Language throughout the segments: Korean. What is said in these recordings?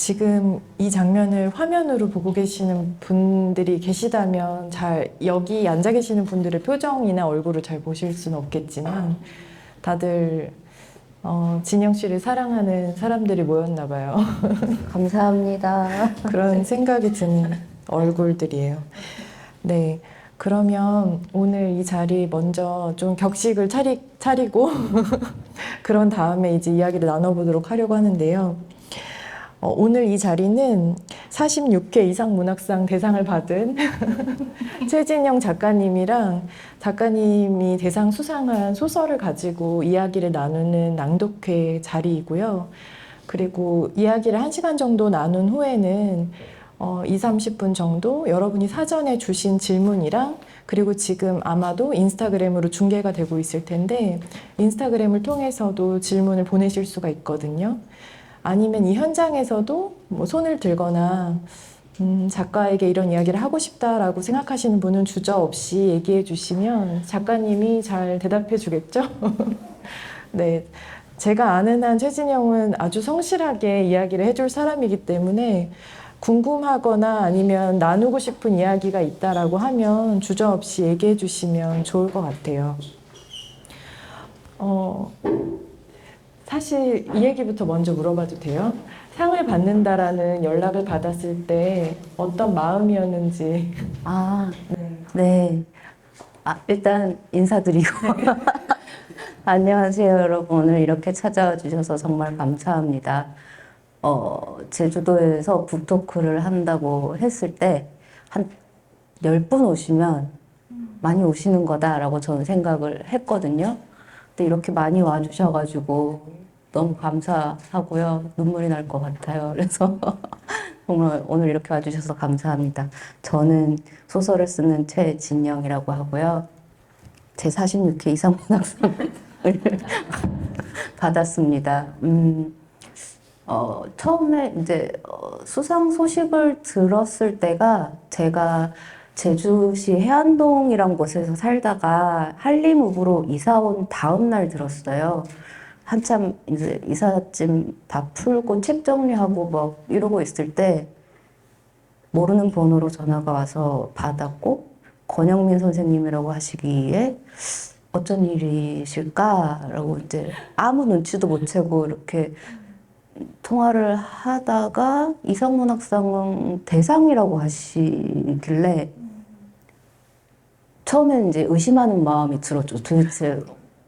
지금 이 장면을 화면으로 보고 계시는 분들이 계시다면 여기 앉아 계시는 분들의 표정이나 얼굴을 잘 보실 수는 없겠지만 다들 진영 씨를 사랑하는 사람들이 모였나 봐요. 감사합니다. 그런 생각이 드는 얼굴들이에요. 네. 그러면 오늘 이 자리 먼저 좀 격식을 차리고 그런 다음에 이제 이야기를 나눠보도록 하려고 하는데요. 오늘 이 자리는 46회 이상문학상 대상을 받은 최진영 작가님이랑 작가님이 대상 수상한 소설을 가지고 이야기를 나누는 낭독회 자리이고요. 그리고 이야기를 1시간 정도 나눈 후에는 2, 30분 정도 여러분이 사전에 주신 질문이랑 그리고 지금 아마도 인스타그램으로 중계가 되고 있을 텐데 인스타그램을 통해서도 질문을 보내실 수가 있거든요. 아니면 이 현장에서도 뭐 손을 들거나 작가에게 이런 이야기를 하고 싶다라고 생각하시는 분은 주저없이 얘기해 주시면 작가님이 잘 대답해 주겠죠? 네. 제가 아는 한 최진영은 아주 성실하게 이야기를 해줄 사람이기 때문에 궁금하거나 아니면 나누고 싶은 이야기가 있다라고 하면 주저없이 얘기해 주시면 좋을 것 같아요. 사실 이 얘기부터 먼저 물어봐도 돼요? 상을 받는다라는 연락을 받았을 때 어떤 마음이었는지. 네. 일단 인사드리고. 안녕하세요, 여러분. 오늘 이렇게 찾아와 주셔서 정말 감사합니다. 제주도에서 북토크를 한다고 했을 때, 한 10분 오시면 많이 오시는 거다라고 저는 생각을 했거든요. 근데 이렇게 많이 와주셔가지고 너무 감사하고요. 눈물이 날 것 같아요. 그래서 정말 오늘 이렇게 와주셔서 감사합니다. 저는 소설을 쓰는 최진영이라고 하고요. 제 46회 이상문학상을 받았습니다. 처음에 이제 수상 소식을 들었을 때가 제가 제주시 해안동이란 곳에서 살다가 한림읍으로 이사 온 다음 날 들었어요. 한참 이제 이삿짐 다 풀고 책 정리하고 뭐 이러고 있을 때 모르는 번호로 전화가 와서 받았고 권영민 선생님이라고 하시기에 어쩐 일이실까라고 이제 아무 눈치도 못 채고 이렇게 통화를 하다가 이상문학상 대상이라고 하시길래 처음엔 이제 의심하는 마음이 들었죠. 도대체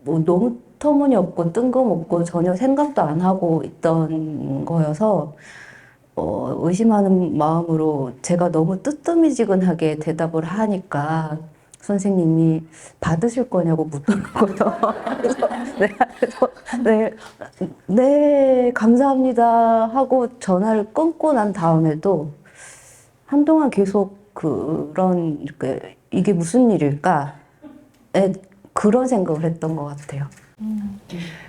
뭐 너무 터무니없고 뜬금없고 전혀 생각도 안 하고 있던 거여서 의심하는 마음으로 제가 너무 뜨뜨미지근하게 대답을 하니까 선생님이 받으실 거냐고 묻더라고요. 네, 네, 감사합니다 하고 전화를 끊고 난 다음에도 한동안 계속 그런 이게 무슨 일일까? 그런 생각을 했던 것 같아요.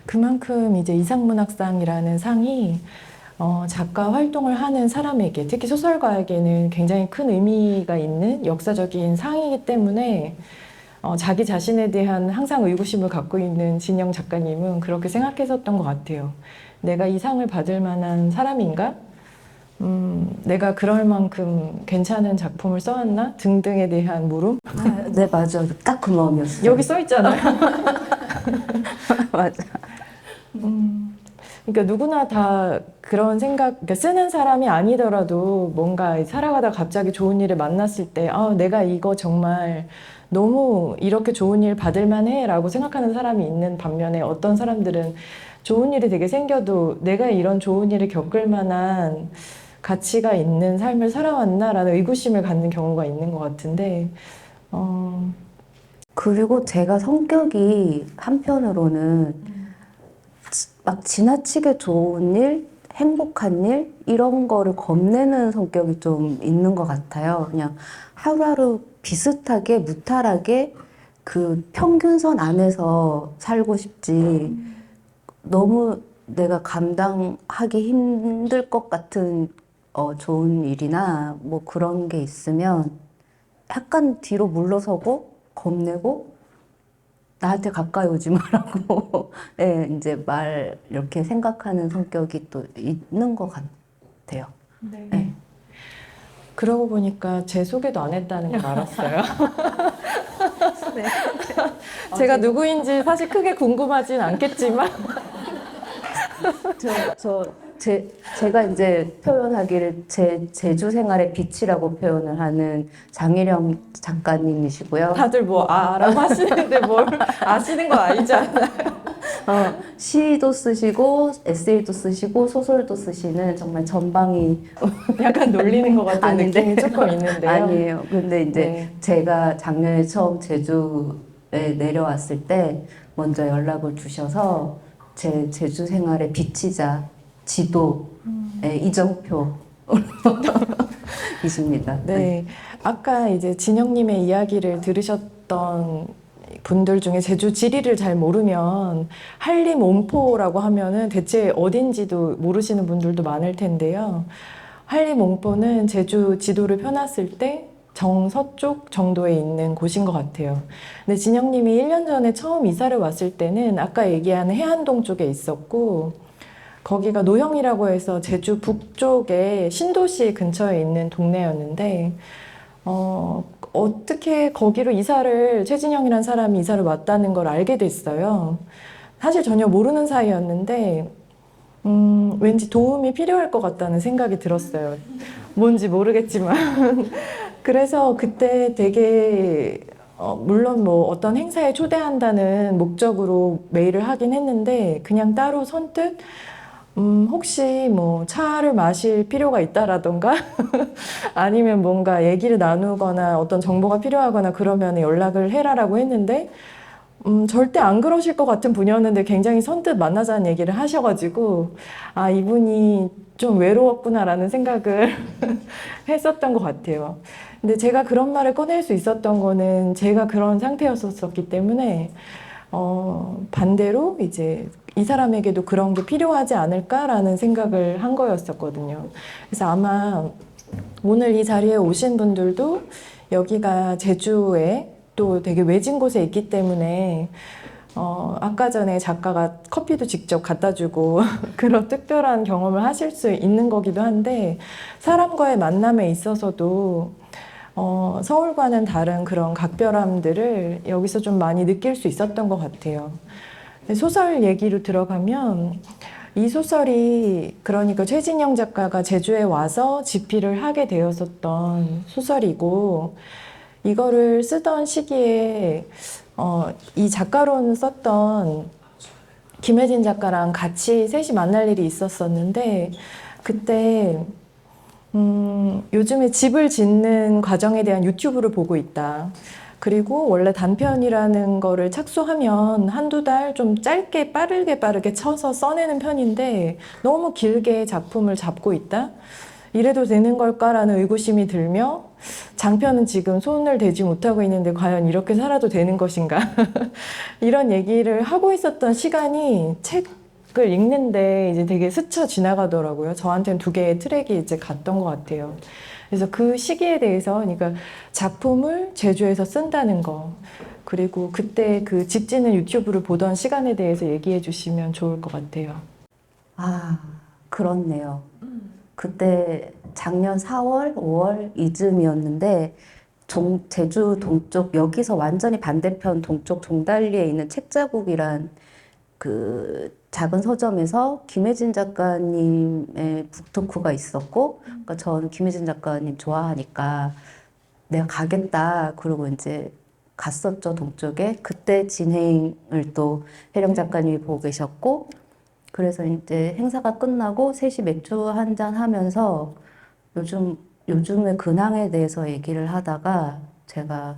그만큼 이제 이상문학상이라는 상이 작가 활동을 하는 사람에게, 특히 소설가에게는 굉장히 큰 의미가 있는 역사적인 상이기 때문에 자기 자신에 대한 항상 의구심을 갖고 있는 진영 작가님은 그렇게 생각했었던 것 같아요. 내가 이 상을 받을 만한 사람인가? 내가 그럴 만큼 괜찮은 작품을 써왔나? 등등에 대한 물음? 네, 맞아. 딱 그 마음이었어요. 여기 써 있잖아요. 맞아. 그러니까 누구나 다 그런 생각, 그러니까 쓰는 사람이 아니더라도 뭔가 살아가다 갑자기 좋은 일을 만났을 때, 내가 이거 정말 너무 이렇게 좋은 일 받을 만해 라고 생각하는 사람이 있는 반면에 어떤 사람들은 좋은 일이 되게 생겨도 내가 이런 좋은 일을 겪을 만한 가치가 있는 삶을 살아왔나 라는 의구심을 갖는 경우가 있는 것 같은데, 그리고 제가 성격이 한편으로는 막 지나치게 좋은 일, 행복한 일, 이런 거를 겁내는 성격이 좀 있는 것 같아요. 그냥 하루하루 비슷하게, 무탈하게 그 평균선 안에서 살고 싶지, 너무 내가 감당하기 힘들 것 같은 좋은 일이나 뭐 그런 게 있으면 약간 뒤로 물러서고 겁내고 나한테 가까이 오지 말라고 예, 이제 이렇게 생각하는 성격이 또 있는 것 같아요. 네. 그러고 보니까 제 소개도 안 했다는 걸 알았어요. 네. 제가 누구인지 사실 크게 궁금하진 않겠지만 제가 이제 표현하기를 제 제주 생활의 빛이라고 표현을 하는 장혜령 작가님이시고요. 다들 뭐 아라고 하시는데 뭘 아시는 건 아니잖아요. 시도 쓰시고 에세이도 쓰시고 소설도 쓰시는 정말 전방위 약간 놀리는 것 같은 아닌데. 느낌이 조금 있는데요. 아니에요. 근데 이제 네. 제가 작년에 처음 제주에 내려왔을 때 먼저 연락을 주셔서 제 제주 생활의 빛이자 지도의 이정표 이십니다. 네. 아까 이제 진영님의 이야기를 들으셨던 분들 중에 제주 지리를 잘 모르면 한림 옹포라고 하면은 대체 어딘지도 모르시는 분들도 많을 텐데요. 한림 옹포는 제주 지도를 펴놨을 때 정서쪽 정도에 있는 곳인 것 같아요. 근데 진영님이 1년 전에 처음 이사를 왔을 때는 아까 얘기하는 해안동 쪽에 있었고, 거기가 노형이라고 해서 제주 북쪽에 신도시 근처에 있는 동네였는데, 어떻게 거기로 최진영이라는 사람이 이사를 왔다는 걸 알게 됐어요. 사실 전혀 모르는 사이였는데, 왠지 도움이 필요할 것 같다는 생각이 들었어요. 뭔지 모르겠지만. 그래서 그때 되게, 물론 뭐 어떤 행사에 초대한다는 목적으로 메일을 하긴 했는데, 그냥 따로 선뜻, 혹시 뭐 차를 마실 필요가 있다라던가 아니면 뭔가 얘기를 나누거나 어떤 정보가 필요하거나 그러면 연락을 해라라고 했는데, 절대 안 그러실 것 같은 분이었는데 굉장히 선뜻 만나자는 얘기를 하셔가지고, 아, 이분이 좀 외로웠구나라는 생각을 했었던 것 같아요. 근데 제가 그런 말을 꺼낼 수 있었던 거는 제가 그런 상태였었기 때문에, 반대로 이제 이 사람에게도 그런 게 필요하지 않을까라는 생각을 한 거였었거든요. 그래서 아마 오늘 이 자리에 오신 분들도 여기가 제주에 또 되게 외진 곳에 있기 때문에 아까 전에 작가가 커피도 직접 갖다 주고 그런 특별한 경험을 하실 수 있는 거기도 한데, 사람과의 만남에 있어서도 서울과는 다른 그런 각별함들을 여기서 좀 많이 느낄 수 있었던 것 같아요. 소설 얘기로 들어가면 이 소설이 그러니까 최진영 작가가 제주에 와서 집필을 하게 되었었던 소설이고, 이거를 쓰던 시기에 이 작가로는 썼던 김혜진 작가랑 같이 셋이 만날 일이 있었었는데, 그때 요즘에 집을 짓는 과정에 대한 유튜브를 보고 있다. 그리고 원래 단편이라는 거를 착수하면 한두 달 좀 짧게 빠르게 쳐서 써내는 편인데 너무 길게 작품을 잡고 있다? 이래도 되는 걸까라는 의구심이 들며, 장편은 지금 손을 대지 못하고 있는데 과연 이렇게 살아도 되는 것인가? 이런 얘기를 하고 있었던 시간이 책을 읽는데 이제 되게 스쳐 지나가더라고요. 저한테는 두 개의 트랙이 이제 갔던 것 같아요. 그래서 그 시기에 대해서, 그러니까 작품을 제주에서 쓴다는 거, 그리고 그때 그 집 짓는 유튜브를 보던 시간에 대해서 얘기해 주시면 좋을 것 같아요. 아, 그렇네요. 그때 작년 4월, 5월 이쯤이었는데 제주 동쪽 여기서 완전히 반대편 동쪽 종달리에 있는 책자국이란 그 작은 서점에서 김혜진 작가님의 북토크가 있었고, 그러니까 전 김혜진 작가님 좋아하니까 내가 가겠다. 그러고 이제 갔었죠, 동쪽에. 그때 진행을 또 혜령 작가님이 보고 계셨고, 그래서 이제 행사가 끝나고 셋이 맥주 한 잔 하면서 요즘의 근황에 대해서 얘기를 하다가 제가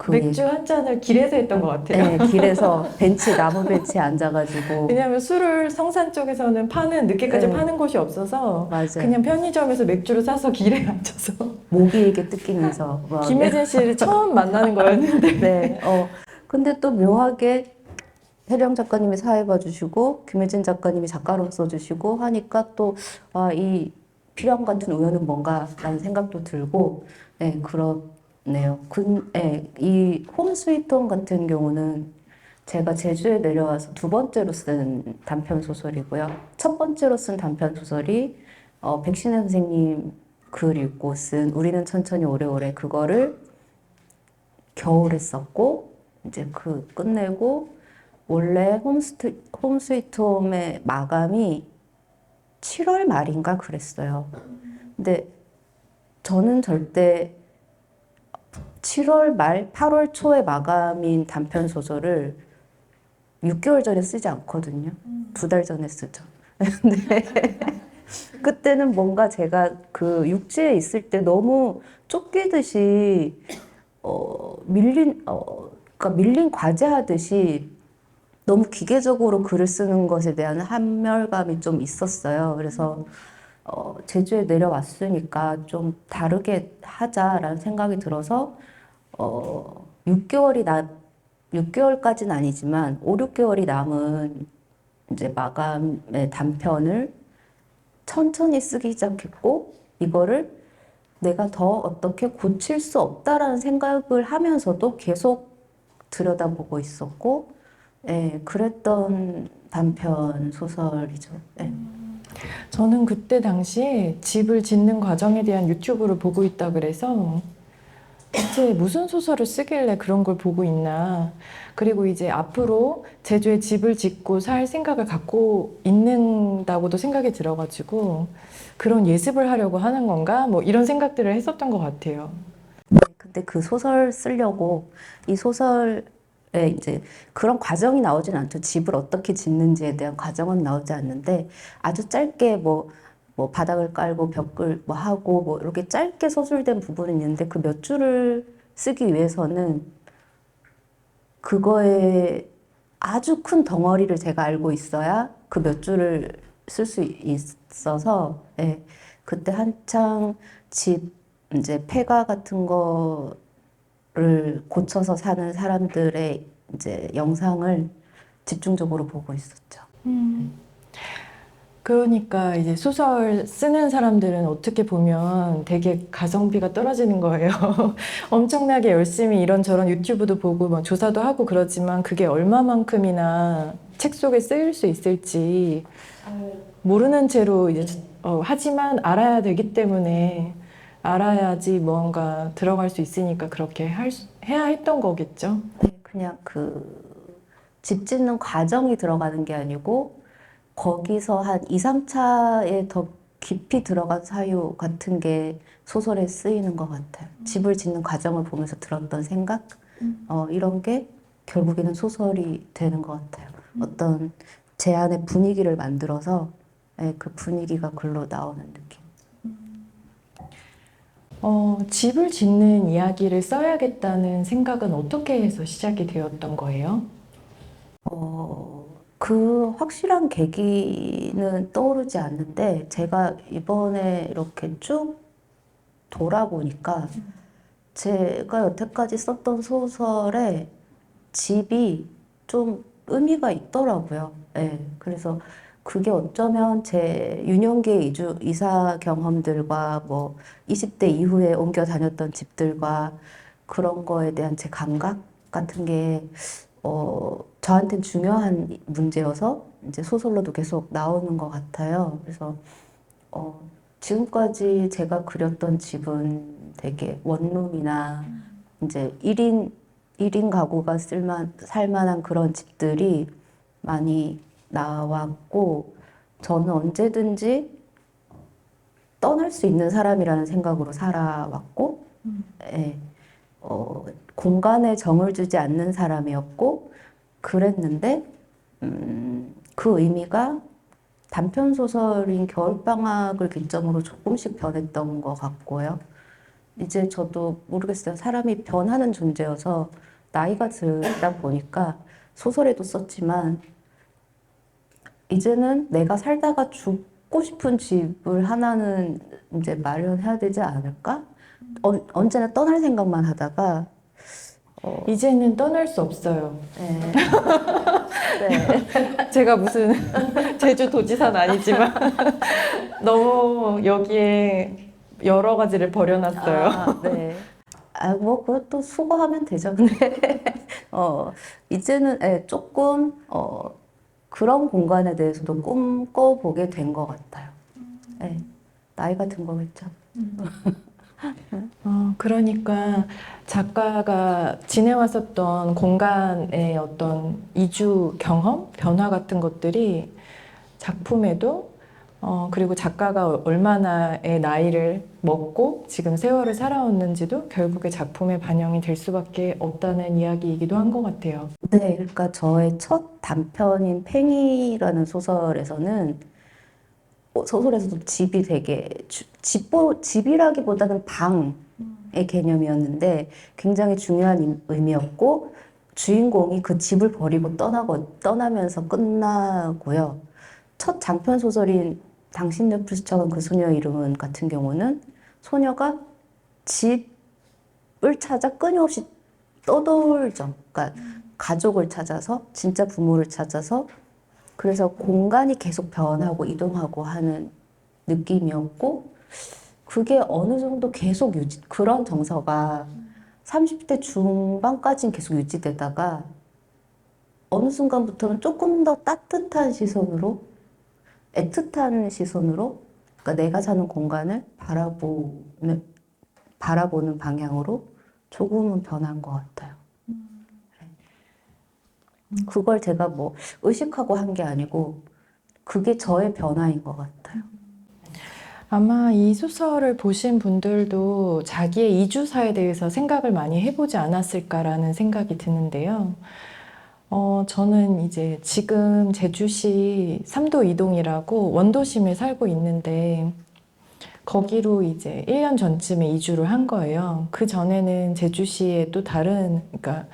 맥주 한 잔을 길에서 했던 것 같아요. 네, 길에서 나무 벤치에 앉아가지고. 왜냐하면 술을 성산 쪽에서는 늦게까지 네. 파는 곳이 없어서 맞아요. 그냥 편의점에서 맥주를 사서 길에 앉아서 목이 이렇게 뜯기면서. 막. 김혜진 씨를 처음 만나는 거였는데 네, 근데 또 묘하게 혜령 작가님이 사회 봐주시고, 김혜진 작가님이 작가로 써주시고 하니까 또, 이 필연 같은 우연은 뭔가라는 생각도 들고, 네, 그렇네요. 이 홈 스위트 홈 같은 경우는 제가 제주에 내려와서 두 번째로 쓴 단편 소설이고요. 첫 번째로 쓴 단편 소설이 백신혜 선생님 글 읽고 쓴 우리는 천천히 오래오래 그거를 겨울에 썼고 이제 그 끝내고 원래 홈 스위트 홈의 마감이 7월 말인가 그랬어요. 근데 저는 절대 7월 말, 8월 초에 마감인 단편 소설을 6개월 전에 쓰지 않거든요. 2달 전에 쓰죠. 근데 그때는 뭔가 제가 그 육지에 있을 때 너무 쫓기듯이 그러니까 밀린 과제하듯이 너무 기계적으로 글을 쓰는 것에 대한 한멸감이 좀 있었어요. 그래서 제주에 내려왔으니까 좀 다르게 하자라는 생각이 들어서 6개월까지는 아니지만 5, 6개월이 남은 이제 마감의 단편을 천천히 쓰기 시작했고 이거를 내가 더 어떻게 고칠 수 없다라는 생각을 하면서도 계속 들여다보고 있었고 예, 그랬던 단편 소설이죠. 예. 저는 그때 당시에 집을 짓는 과정에 대한 유튜브를 보고 있다 그래서 대체 무슨 소설을 쓰길래 그런 걸 보고 있나. 그리고 이제 앞으로 제주에 집을 짓고 살 생각을 갖고 있는다고도 생각이 들어가지고 그런 예습을 하려고 하는 건가? 뭐 이런 생각들을 했었던 것 같아요. 근데 그 소설 쓰려고 이 소설에 이제 그런 과정이 나오진 않죠. 집을 어떻게 짓는지에 대한 과정은 나오지 않는데 아주 짧게 뭐 바닥을 깔고 벽을 뭐 하고 뭐 이렇게 짧게 서술된 부분이 있는데 그 몇 줄을 쓰기 위해서는 그거에 아주 큰 덩어리를 제가 알고 있어야 그 몇 줄을 쓸 수 있어서 예, 그때 한창 집 이제 폐가 같은 거를 고쳐서 사는 사람들의 이제 영상을 집중적으로 보고 있었죠. 그러니까 이제 소설 쓰는 사람들은 어떻게 보면 되게 가성비가 떨어지는 거예요. 엄청나게 열심히 이런저런 유튜브도 보고 막 조사도 하고 그러지만 그게 얼마만큼이나 책 속에 쓰일 수 있을지 모르는 채로 이제 하지만 알아야 되기 때문에 알아야지 뭔가 들어갈 수 있으니까 그렇게 해야 했던 거겠죠. 그냥 그 집 짓는 과정이 들어가는 게 아니고 거기서 한 2, 3차에 더 깊이 들어간 사유 같은 게 소설에 쓰이는 것 같아요. 집을 짓는 과정을 보면서 들었던 생각? 이런 게 결국에는 소설이 되는 것 같아요. 어떤 제 안의 분위기를 만들어서 예, 그 분위기가 글로 나오는 느낌. 집을 짓는 이야기를 써야겠다는 생각은 어떻게 해서 시작이 되었던 거예요? 그 확실한 계기는 떠오르지 않는데 제가 이번에 이렇게 쭉 돌아보니까 제가 여태까지 썼던 소설에 집이 좀 의미가 있더라고요. 예. 그래서 그게 어쩌면 제 유년기 이사 경험들과 뭐 20대 이후에 옮겨 다녔던 집들과 그런 거에 대한 제 감각 같은 게 저한테는 중요한 문제여서 이제 소설로도 계속 나오는 것 같아요. 그래서 지금까지 제가 그렸던 집은 되게 원룸이나 이제 1인 가구가 살만한 그런 집들이 많이 나왔고, 저는 언제든지 떠날 수 있는 사람이라는 생각으로 살아왔고, 예, 공간에 정을 주지 않는 사람이었고, 그랬는데, 그 의미가 단편 소설인 겨울방학을 기점으로 조금씩 변했던 것 같고요. 이제 저도 모르겠어요. 사람이 변하는 존재여서 나이가 들다 보니까 소설에도 썼지만 이제는 내가 살다가 죽고 싶은 집을 하나는 이제 마련해야 되지 않을까? 언제나 떠날 생각만 하다가 이제는 떠날 수 없어요. 네. 네. 제가 무슨 제주 도지사는 아니지만 너무 여기에 여러 가지를 버려놨어요. 아, 네. 뭐, 그것도 수고하면 되죠. 근데, 이제는, 조금, 그런 공간에 대해서도 꿈꿔보게 된 것 같아요. 네. 나이가 든 거겠죠. 그러니까 작가가 지내왔었던 공간의 어떤 이주 경험, 변화 같은 것들이 작품에도 그리고 작가가 얼마나의 나이를 먹고 지금 세월을 살아왔는지도 결국에 작품에 반영이 될 수밖에 없다는 이야기이기도 한 것 같아요. 네, 그러니까 저의 첫 단편인 팽이라는 소설에서는 소설에서도 집이 되게 집이라기보다는 방의 개념이었는데 굉장히 중요한 의미였고 주인공이 그 집을 버리고 떠나면서 끝나고요. 첫 장편 소설인 당신의 불스쳐간 그 소녀의 이름은 같은 경우는 소녀가 집을 찾아 끊임없이 떠돌죠. 그러니까 가족을 찾아서 진짜 부모를 찾아서 그래서 공간이 계속 변하고 이동하고 하는 느낌이었고 그게 어느 정도 계속 그런 정서가 30대 중반까지는 계속 유지되다가 어느 순간부터는 조금 더 따뜻한 시선으로 애틋한 시선으로 그러니까 내가 사는 공간을 바라보는 방향으로 조금은 변한 것 같아요. 그걸 제가 뭐 의식하고 한 게 아니고 그게 저의 변화인 것 같아요. 아마 이 소설을 보신 분들도 자기의 이주사에 대해서 생각을 많이 해보지 않았을까라는 생각이 드는데요. 저는 이제 지금 제주시 삼도 이동이라고 원도심에 살고 있는데 거기로 이제 1년 전쯤에 이주를 한 거예요. 그 전에는 제주시의 또 다른, 그러니까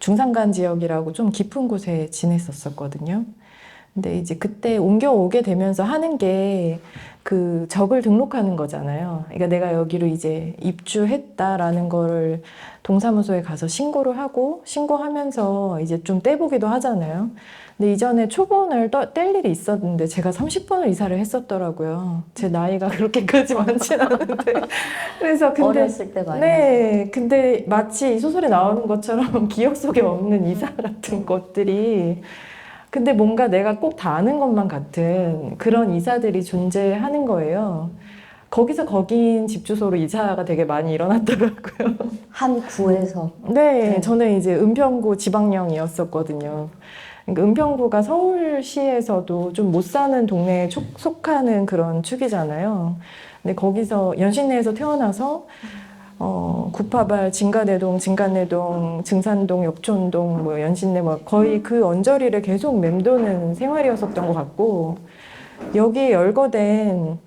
중산간 지역이라고 좀 깊은 곳에 지냈었거든요. 근데 이제 그때 옮겨오게 되면서 하는 게 그 적을 등록하는 거잖아요. 그러니까 내가 여기로 이제 입주했다라는 거를 동사무소에 가서 신고를 하고 신고하면서 이제 좀 떼보기도 하잖아요. 근데 이전에 초본을 뗄 일이 있었는데 제가 30번을 이사를 했었더라고요. 제 나이가 그렇게까지 많진 않은데. 그래서 근데 어렸을 때 많이 네, 근데 마치 이 소설에 나오는 것처럼 기억 속에 없는 이사 같은 것들이 근데 뭔가 내가 꼭 다 아는 것만 같은 그런 이사들이 존재하는 거예요. 거기서 거긴 집 주소로 이사가 되게 많이 일어났더라고요. 한 구에서 네, 네. 저는 이제 은평구 지방령이었었거든요. 그러니까 은평구가 서울시에서도 좀 못 사는 동네에 속하는 그런 축이잖아요. 근데 거기서 연신내에서 태어나서 구파발, 진가내동, 진간내동, 증산동, 역촌동, 뭐 연신내 뭐 거의 그 언저리를 계속 맴도는 생활이었었던 것 같고 여기에 열거된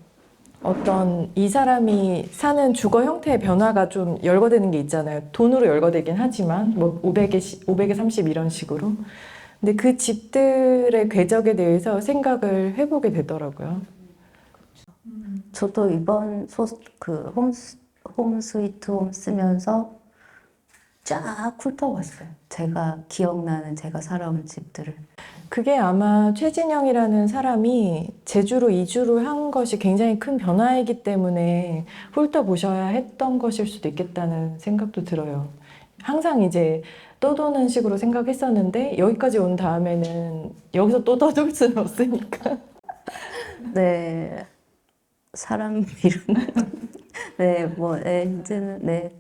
어떤 이 사람이 사는 주거 형태의 변화가 좀 열거되는 게 있잖아요. 돈으로 열거되긴 하지만 뭐 500에 30 이런 식으로. 근데 그 집들의 궤적에 대해서 생각을 해보게 되더라고요. 저도 이번 홈 스위트 홈 쓰면서 쫙 훑어봤어요. 제가 기억나는 제가 살아온 집들을. 그게 아마 최진영이라는 사람이 제주로 이주를 한 것이 굉장히 큰 변화이기 때문에 훑어보셔야 했던 것일 수도 있겠다는 생각도 들어요. 항상 이제 떠도는 식으로 생각했었는데 여기까지 온 다음에는 여기서 또 떠돌 수는 없으니까. 네, 사람 이름. 네, 뭐, 네, 이제는, 네,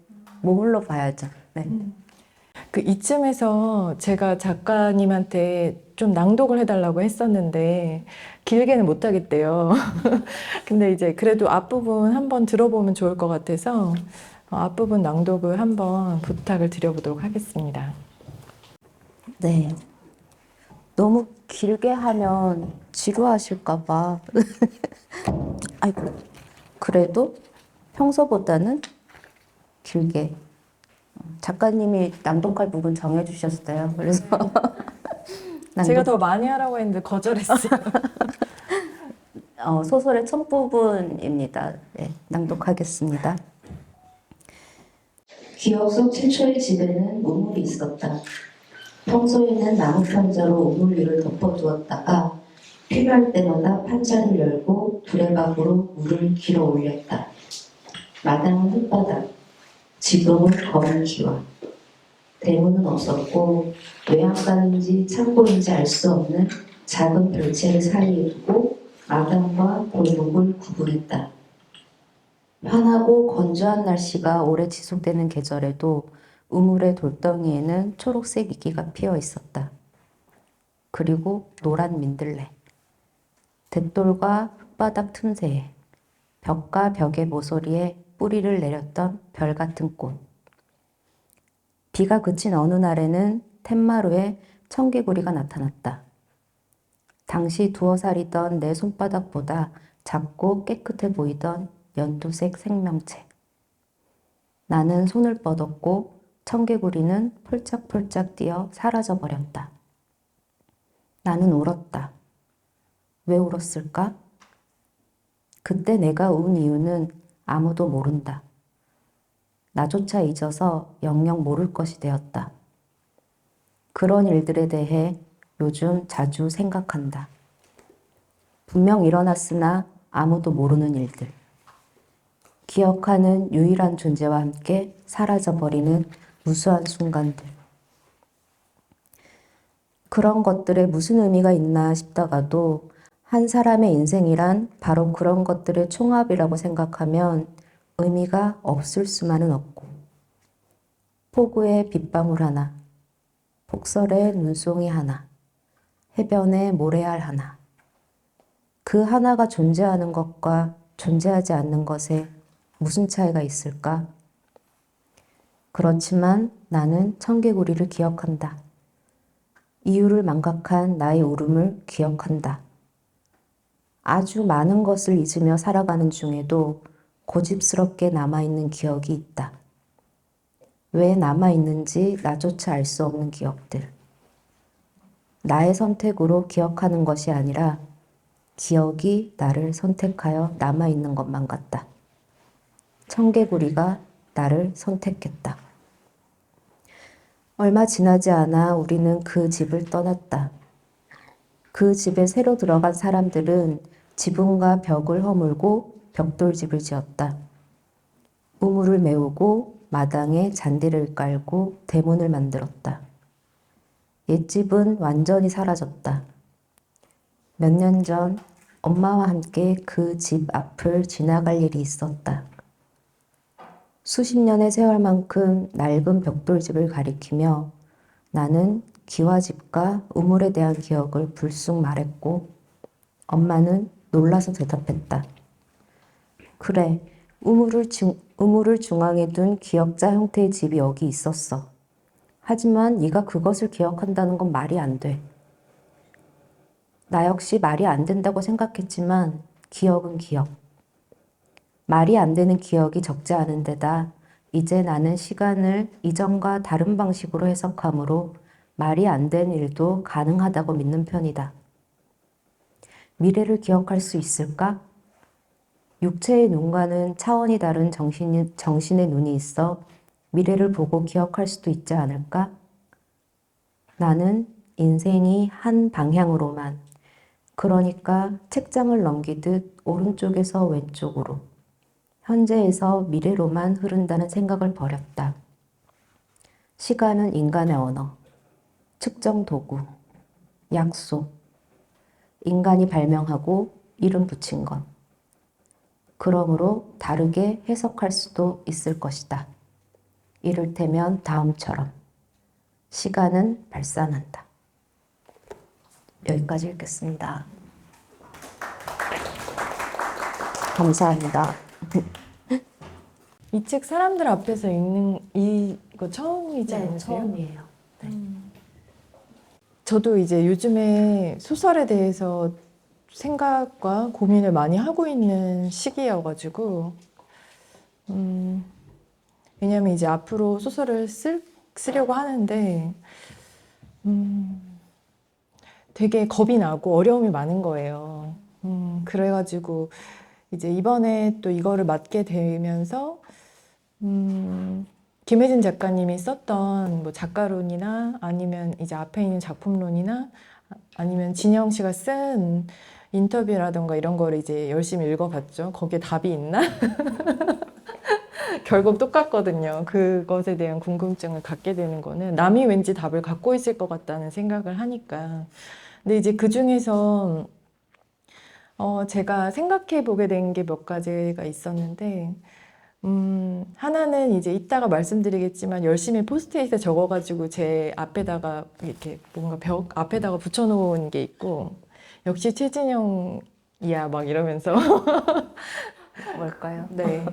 머물러 봐야죠. 네. 그 이쯤에서 제가 작가님한테 좀 낭독을 해달라고 했었는데 길게는 못 하겠대요. 근데 이제 그래도 앞부분 한번 들어보면 좋을 것 같아서 앞부분 낭독을 한번 부탁을 드려보도록 하겠습니다. 네. 너무 길게 하면 지루하실까 봐. 아이고, 그래도 평소보다는 길게. 작가님이 낭독할 부분 정해주셨어요. 그래서 제가 더 많이 하라고 했는데 거절했어요. 소설의 첫 부분입니다. 네, 낭독하겠습니다. 기억 속 최초의 집에는 우물이 있었다. 평소에는 나무 판자로 우물 위를 덮어두었다가 필요할 때마다 판자를 열고 두레박으로 물을 길어 올렸다. 마당은 흙바닥, 지붕은 검은 기와. 대문은 없었고 외양간인지 창고인지 알 수 없는 작은 별채를 사이에 두고 마당과 골목을 구분했다. 환하고 건조한 날씨가 오래 지속되는 계절에도 우물의 돌덩이에는 초록색 이끼가 피어 있었다. 그리고 노란 민들레. 돛돌과 흙바닥 틈새에 벽과 벽의 모서리에 뿌리를 내렸던 별 같은 꽃. 비가 그친 어느 날에는 툇마루에 청개구리가 나타났다. 당시 두어 살이던 내 손바닥보다 작고 깨끗해 보이던 연두색 생명체. 나는 손을 뻗었고 청개구리는 폴짝폴짝 뛰어 사라져 버렸다. 나는 울었다. 왜 울었을까? 그때 내가 운 이유는 아무도 모른다. 나조차 잊어서 영영 모를 것이 되었다. 그런 일들에 대해 요즘 자주 생각한다. 분명 일어났으나 아무도 모르는 일들. 기억하는 유일한 존재와 함께 사라져버리는 무수한 순간들. 그런 것들에 무슨 의미가 있나 싶다가도 한 사람의 인생이란 바로 그런 것들의 총합이라고 생각하면 의미가 없을 수만은 없고, 폭우에 빗방울 하나, 폭설에 눈송이 하나, 해변에 모래알 하나, 그 하나가 존재하는 것과 존재하지 않는 것에 무슨 차이가 있을까? 그렇지만 나는 청개구리를 기억한다. 이유를 망각한 나의 울음을 기억한다. 아주 많은 것을 잊으며 살아가는 중에도 고집스럽게 남아있는 기억이 있다. 왜 남아있는지 나조차 알 수 없는 기억들. 나의 선택으로 기억하는 것이 아니라 기억이 나를 선택하여 남아있는 것만 같다. 청개구리가 나를 선택했다. 얼마 지나지 않아 우리는 그 집을 떠났다. 그 집에 새로 들어간 사람들은 지붕과 벽을 허물고 벽돌집을 지었다. 우물을 메우고 마당에 잔디를 깔고 대문을 만들었다. 옛집은 완전히 사라졌다. 몇 년 전 엄마와 함께 그 집 앞을 지나갈 일이 있었다. 수십 년의 세월만큼 낡은 벽돌집을 가리키며 나는 기와집과 우물에 대한 기억을 불쑥 말했고 엄마는 놀라서 대답했다. 그래, 우물을 중앙에 둔 기역자 형태의 집이 여기 있었어. 하지만 네가 그것을 기억한다는 건 말이 안 돼. 나 역시 말이 안 된다고 생각했지만 기억은 기억. 말이 안 되는 기억이 적지 않은 데다 이제 나는 시간을 이전과 다른 방식으로 해석하므로 말이 안 되는 일도 가능하다고 믿는 편이다. 미래를 기억할 수 있을까? 육체의 눈과는 차원이 다른 정신의 눈이 있어 미래를 보고 기억할 수도 있지 않을까? 나는 인생이 한 방향으로만, 그러니까 책장을 넘기듯 오른쪽에서 왼쪽으로, 현재에서 미래로만 흐른다는 생각을 버렸다. 시간은 인간의 언어, 측정 도구, 약속, 인간이 발명하고 이름 붙인 것. 그러므로 다르게 해석할 수도 있을 것이다. 이를테면 다음처럼 시간은 발산한다. 여기까지 읽겠습니다. 감사합니다. 이 책 사람들 앞에서 읽는 이거 처음이지 않으세요? 처음이에요. 네. 저도 이제 요즘에 소설에 대해서 생각과 고민을 많이 하고 있는 시기여가지고, 왜냐면 이제 앞으로 소설을 쓰려고 하는데, 되게 겁이 나고 어려움이 많은 거예요. 그래가지고 이제 이번에 또 이거를 맡게 되면서, 김혜진 작가님이 썼던 뭐 작가론이나 아니면 이제 앞에 있는 작품론이나 아니면 진영 씨가 쓴 인터뷰라던가 이런 거를 이제 열심히 읽어봤죠. 거기에 답이 있나? 결국 똑같거든요. 그것에 대한 궁금증을 갖게 되는 거는 남이 왠지 답을 갖고 있을 것 같다는 생각을 하니까. 근데 이제 그 중에서 제가 생각해 보게 된 게 몇 가지가 있었는데, 하나는 이제 이따가 말씀드리겠지만 열심히 포스트잇에 적어가지고 제 앞에다가 이렇게 뭔가 벽 앞에다가 붙여놓은 게 있고, 역시 최진영이야 막 이러면서. 뭘까요? 네.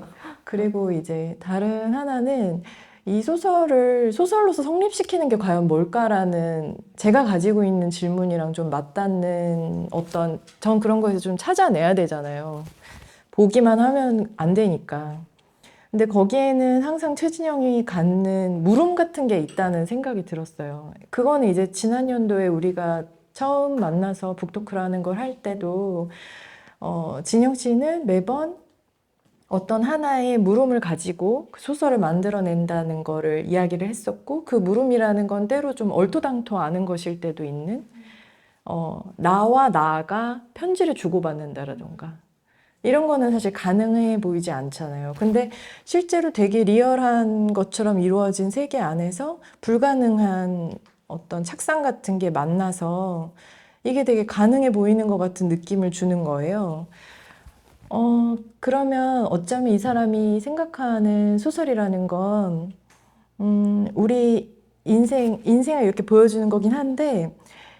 그리고 이제 다른 하나는 이 소설을 소설로서 성립시키는 게 과연 뭘까라는 제가 가지고 있는 질문이랑 좀 맞닿는 전 그런 거에서 좀 찾아내야 되잖아요. 보기만 하면 안 되니까. 근데 거기에는 항상 최진영이 갖는 물음 같은 게 있다는 생각이 들었어요. 그거는 이제 지난 연도에 우리가 처음 만나서 북토크라는 걸 할 때도 진영 씨는 매번 어떤 하나의 물음을 가지고 그 소설을 만들어낸다는 거를 이야기를 했었고, 그 물음이라는 건 때로 좀 얼토당토 않은 것일 때도 있는, 나와 나가 편지를 주고받는다라던가 이런 거는 사실 가능해 보이지 않잖아요. 근데 실제로 되게 리얼한 것처럼 이루어진 세계 안에서 불가능한 어떤 착상 같은 게 만나서 이게 되게 가능해 보이는 것 같은 느낌을 주는 거예요. 그러면 어쩌면 이 사람이 생각하는 소설이라는 건, 우리 인생을 이렇게 보여주는 거긴 한데,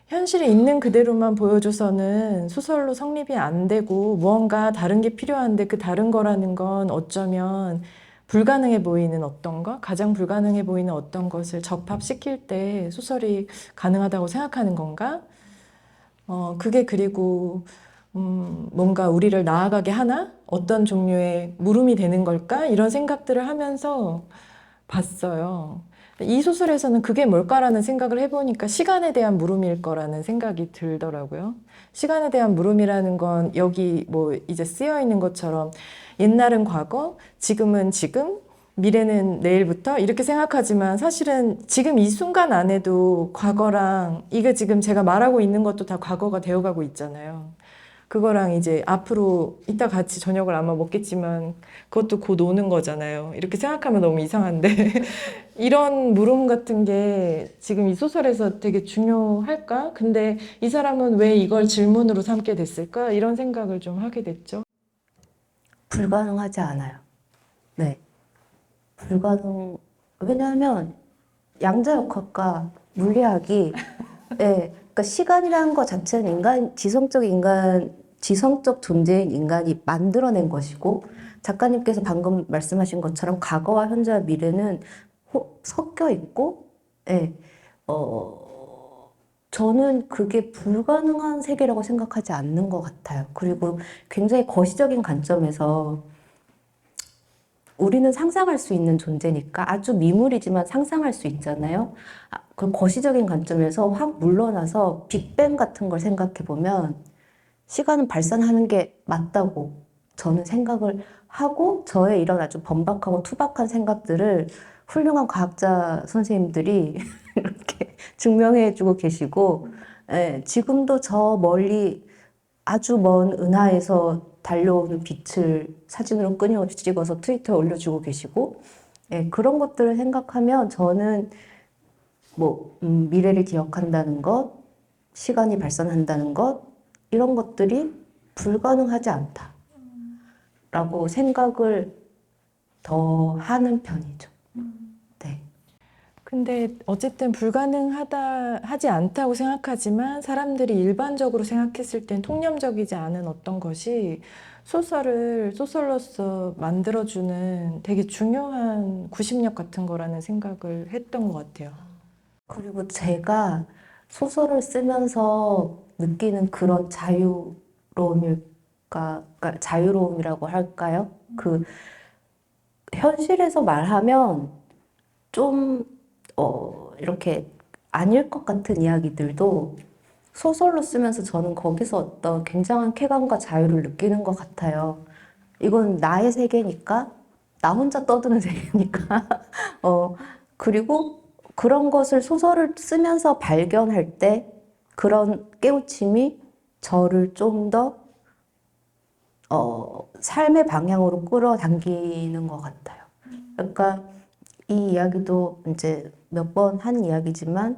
현실에 있는 그대로만 보여줘서는 소설로 성립이 안 되고, 무언가 다른 게 필요한데 그 다른 거라는 건 어쩌면 불가능해 보이는 어떤 것, 가장 불가능해 보이는 어떤 것을 접합시킬 때 소설이 가능하다고 생각하는 건가? 그게 그리고 뭔가 우리를 나아가게 하나? 어떤 종류의 물음이 되는 걸까? 이런 생각들을 하면서 봤어요. 이 소설에서는 그게 뭘까라는 생각을 해보니까 시간에 대한 물음일 거라는 생각이 들더라고요. 시간에 대한 물음이라는 건 여기 뭐 이제 쓰여 있는 것처럼 옛날은 과거, 지금은 지금, 미래는 내일부터 이렇게 생각하지만 사실은 지금 이 순간 안에도 과거랑 이게 지금 제가 말하고 있는 것도 다 과거가 되어가고 있잖아요. 그거랑 이제 앞으로 이따 같이 저녁을 아마 먹겠지만 그것도 곧 오는 거잖아요. 이렇게 생각하면 너무 이상한데 이런 물음 같은 게 지금 이 소설에서 되게 중요할까? 근데 이 사람은 왜 이걸 질문으로 삼게 됐을까? 이런 생각을 좀 하게 됐죠. 불가능하지 않아요. 네. 왜냐하면 양자역학과 물리학이, 예, 그러니까 시간이라는 것 자체는 지성적 존재인 인간이 만들어낸 것이고, 작가님께서 방금 말씀하신 것처럼 과거와 현재와 미래는 섞여 있고, 예, 저는 그게 불가능한 세계라고 생각하지 않는 것 같아요. 그리고 굉장히 거시적인 관점에서 우리는 상상할 수 있는 존재니까 아주 미물이지만 상상할 수 있잖아요. 그 거시적인 관점에서 확 물러나서 빅뱅 같은 걸 생각해 보면 시간은 발산하는 게 맞다고 저는 생각을 하고, 저의 이런 아주 번박하고 투박한 생각들을 훌륭한 과학자 선생님들이 이렇게 증명해 주고 계시고, 예, 지금도 저 멀리 아주 먼 은하에서 달려오는 빛을 사진으로 끊임없이 찍어서 트위터에 올려주고 계시고, 예, 그런 것들을 생각하면 저는 미래를 기억한다는 것, 시간이 발산한다는 것, 이런 것들이 불가능하지 않다라고 생각을 더 하는 편이죠. 네. 근데 어쨌든 하지 않다고 생각하지만 사람들이 일반적으로 생각했을 땐 통념적이지 않은 어떤 것이 소설을 소설로서 만들어주는 되게 중요한 구심력 같은 거라는 생각을 했던 것 같아요. 그리고 제가 소설을 쓰면서 느끼는 그런 그러니까 자유로움이라고 할까요? 현실에서 말하면 좀, 이렇게 아닐 것 같은 이야기들도 소설로 쓰면서 저는 거기서 어떤 굉장한 쾌감과 자유를 느끼는 것 같아요. 이건 나의 세계니까, 나 혼자 떠드는 세계니까. 그리고 그런 것을 소설을 쓰면서 발견할 때 그런 깨우침이 저를 좀 더, 삶의 방향으로 끌어당기는 것 같아요. 그러니까 이 이야기도 이제 몇 번 한 이야기지만,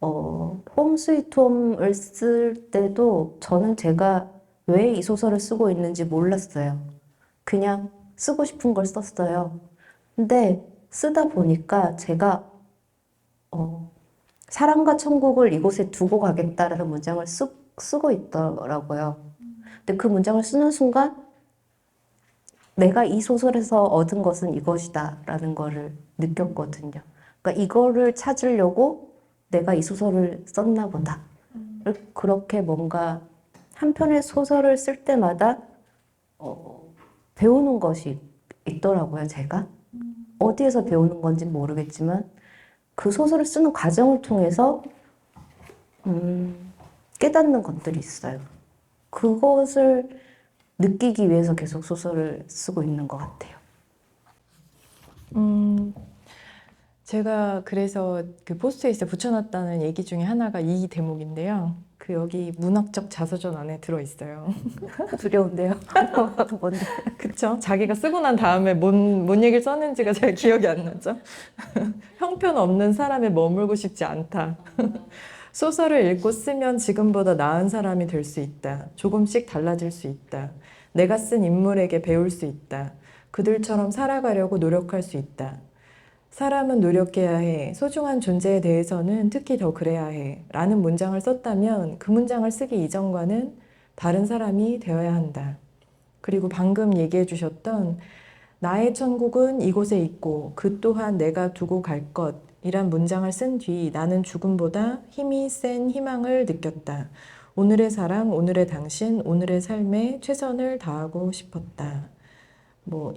홈 스위트 홈을 쓸 때도 저는 제가 왜 이 소설을 쓰고 있는지 몰랐어요. 그냥 쓰고 싶은 걸 썼어요. 근데 쓰다 보니까 제가 사랑과 천국을 이곳에 두고 가겠다라는 문장을 쓰고 있더라고요. 근데 그 문장을 쓰는 순간 내가 이 소설에서 얻은 것은 이것이다라는 거를 느꼈거든요. 그러니까 이거를 찾으려고 내가 이 소설을 썼나 보다. 그렇게 뭔가 한 편의 소설을 쓸 때마다 배우는 것이 있더라고요, 제가. 어디에서 배우는 건지 모르겠지만 그 소설을 쓰는 과정을 통해서 깨닫는 것들이 있어요. 그것을 느끼기 위해서 계속 소설을 쓰고 있는 것 같아요. 제가 그래서 그 포스트잇에 붙여놨다는 얘기 중에 하나가 이 대목인데요. 그 여기 문학적 자서전 안에 들어있어요. 두려운데요. 뭔데? 그쵸? 자기가 쓰고 난 다음에 뭔 얘기를 썼는지가 잘 기억이 안 나죠? 형편없는 삶에 머물고 싶지 않다. 소설을 읽고 쓰면 지금보다 나은 사람이 될 수 있다. 조금씩 달라질 수 있다. 내가 쓴 인물에게 배울 수 있다. 그들처럼 살아가려고 노력할 수 있다. 사람은 노력해야 해. 소중한 존재에 대해서는 특히 더 그래야 해. 라는 문장을 썼다면 그 문장을 쓰기 이전과는 다른 사람이 되어야 한다. 그리고 방금 얘기해 주셨던 나의 천국은 이곳에 있고 그 또한 내가 두고 갈 것이란 문장을 쓴 뒤 나는 죽음보다 힘이 센 희망을 느꼈다. 오늘의 사랑, 오늘의 당신, 오늘의 삶에 최선을 다하고 싶었다. 뭐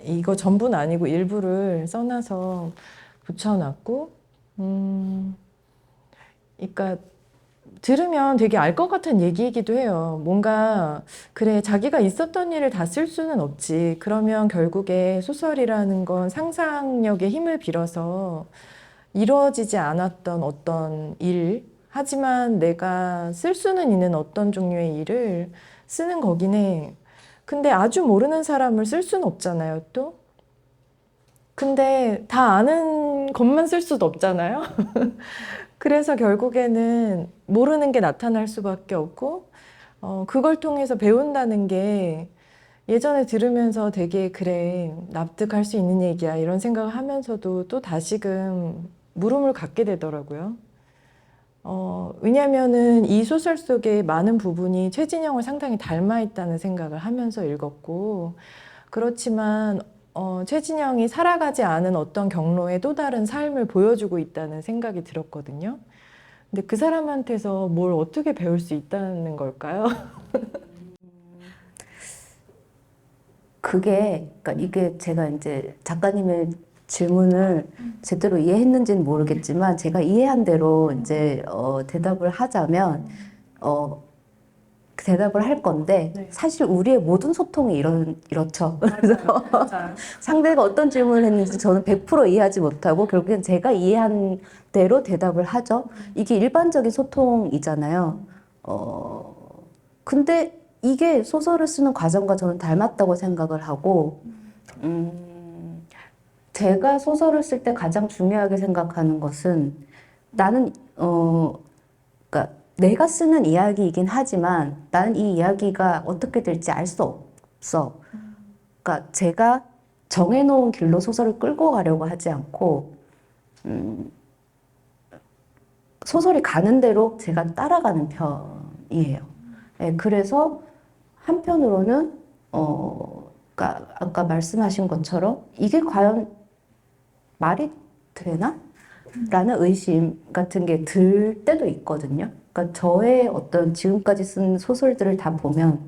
이거 전부는 아니고 일부를 써놔서 붙여놨고, 그러니까 들으면 되게 알 것 같은 얘기이기도 해요. 뭔가, 그래, 자기가 있었던 일을 다 쓸 수는 없지. 그러면 결국에 소설이라는 건 상상력의 힘을 빌어서 이루어지지 않았던 어떤 일, 하지만 내가 쓸 수는 있는 어떤 종류의 일을 쓰는 거긴 해. 근데 아주 모르는 사람을 쓸 수는 없잖아요, 또. 근데 다 아는 것만 쓸 수도 없잖아요. 그래서 결국에는 모르는 게 나타날 수밖에 없고, 그걸 통해서 배운다는 게 예전에 들으면서 되게 그래, 납득할 수 있는 얘기야, 이런 생각을 하면서도 또 다시금 물음을 갖게 되더라고요. 왜냐면은 이 소설 속에 많은 부분이 최진영을 상당히 닮아 있다는 생각을 하면서 읽었고, 그렇지만 최진영이 살아가지 않은 어떤 경로의 또 다른 삶을 보여주고 있다는 생각이 들었거든요. 근데 그 사람한테서 뭘 어떻게 배울 수 있다는 걸까요? 그러니까 이게 제가 이제 작가님의 질문을 제대로 이해했는지는 모르겠지만 제가 이해한 대로 이제 대답을 하자면 그 대답을 할 건데 네. 사실 우리의 모든 소통이 이렇죠. 맞아요. 상대가 어떤 질문을 했는지 저는 100% 이해하지 못하고 결국엔 제가 이해한 대로 대답을 하죠. 이게 일반적인 소통이잖아요. 근데 이게 소설을 쓰는 과정과 저는 닮았다고 생각을 하고, 제가 소설을 쓸 때 가장 중요하게 생각하는 것은 나는, 그러니까 내가 쓰는 이야기이긴 하지만 나는 이 이야기가 어떻게 될지 알 수 없어. 그러니까 제가 정해놓은 길로 소설을 끌고 가려고 하지 않고, 소설이 가는 대로 제가 따라가는 편이에요. 네, 그래서 한편으로는 그러니까 아까 말씀하신 것처럼 이게 과연 말이 되나? 라는 의심 같은 게 들 때도 있거든요. 그러니까 저의 어떤 지금까지 쓴 소설들을 다 보면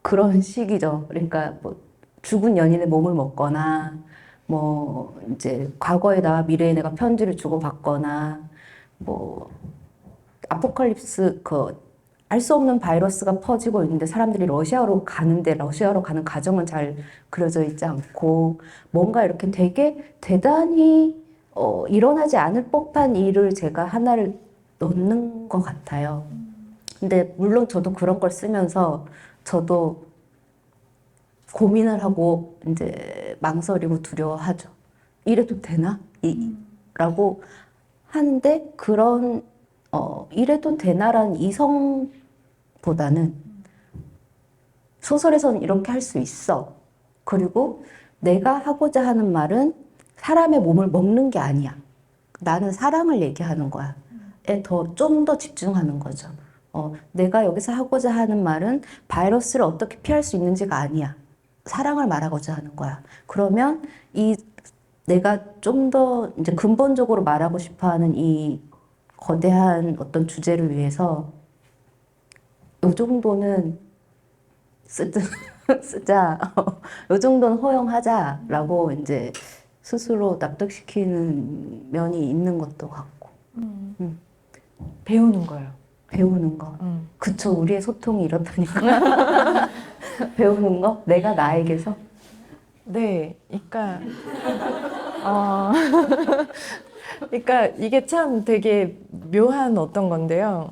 그런 식이죠. 그러니까 뭐 죽은 연인의 몸을 먹거나 뭐 이제 과거에 나와 미래에 내가 편지를 주고받거나 뭐 아포칼립스 알 수 없는 바이러스가 퍼지고 있는데 사람들이 러시아로 가는데 러시아로 가는 과정은 잘 그려져 있지 않고 뭔가 이렇게 되게 대단히 일어나지 않을 법한 일을 제가 하나를 넣는 것 같아요. 근데 물론 저도 그런 걸 쓰면서 저도 고민을 하고 이제 망설이고 두려워하죠. 이래도 되나? 라고 하는데 그런 이래도 되나라는 이성보다는 소설에서는 이렇게 할 수 있어. 그리고 내가 하고자 하는 말은 사람의 몸을 먹는 게 아니야. 나는 사랑을 얘기하는 거야. 좀 더 집중하는 거죠. 내가 여기서 하고자 하는 말은 바이러스를 어떻게 피할 수 있는지가 아니야. 사랑을 말하고자 하는 거야. 그러면 내가 좀 더 이제 근본적으로 말하고 싶어 하는 이 거대한 어떤 주제를 위해서 요 정도는 쓰자. 요 정도는 허용하자라고 이제 스스로 납득시키는 면이 있는 것도 같고. 배우는 거예요. 배우는 거. 그쵸. 우리의 소통이 이렇다니까. 배우는 거? 내가 나에게서? 네, 그러니까 그러니까 이게 참 되게 묘한 어떤 건데요.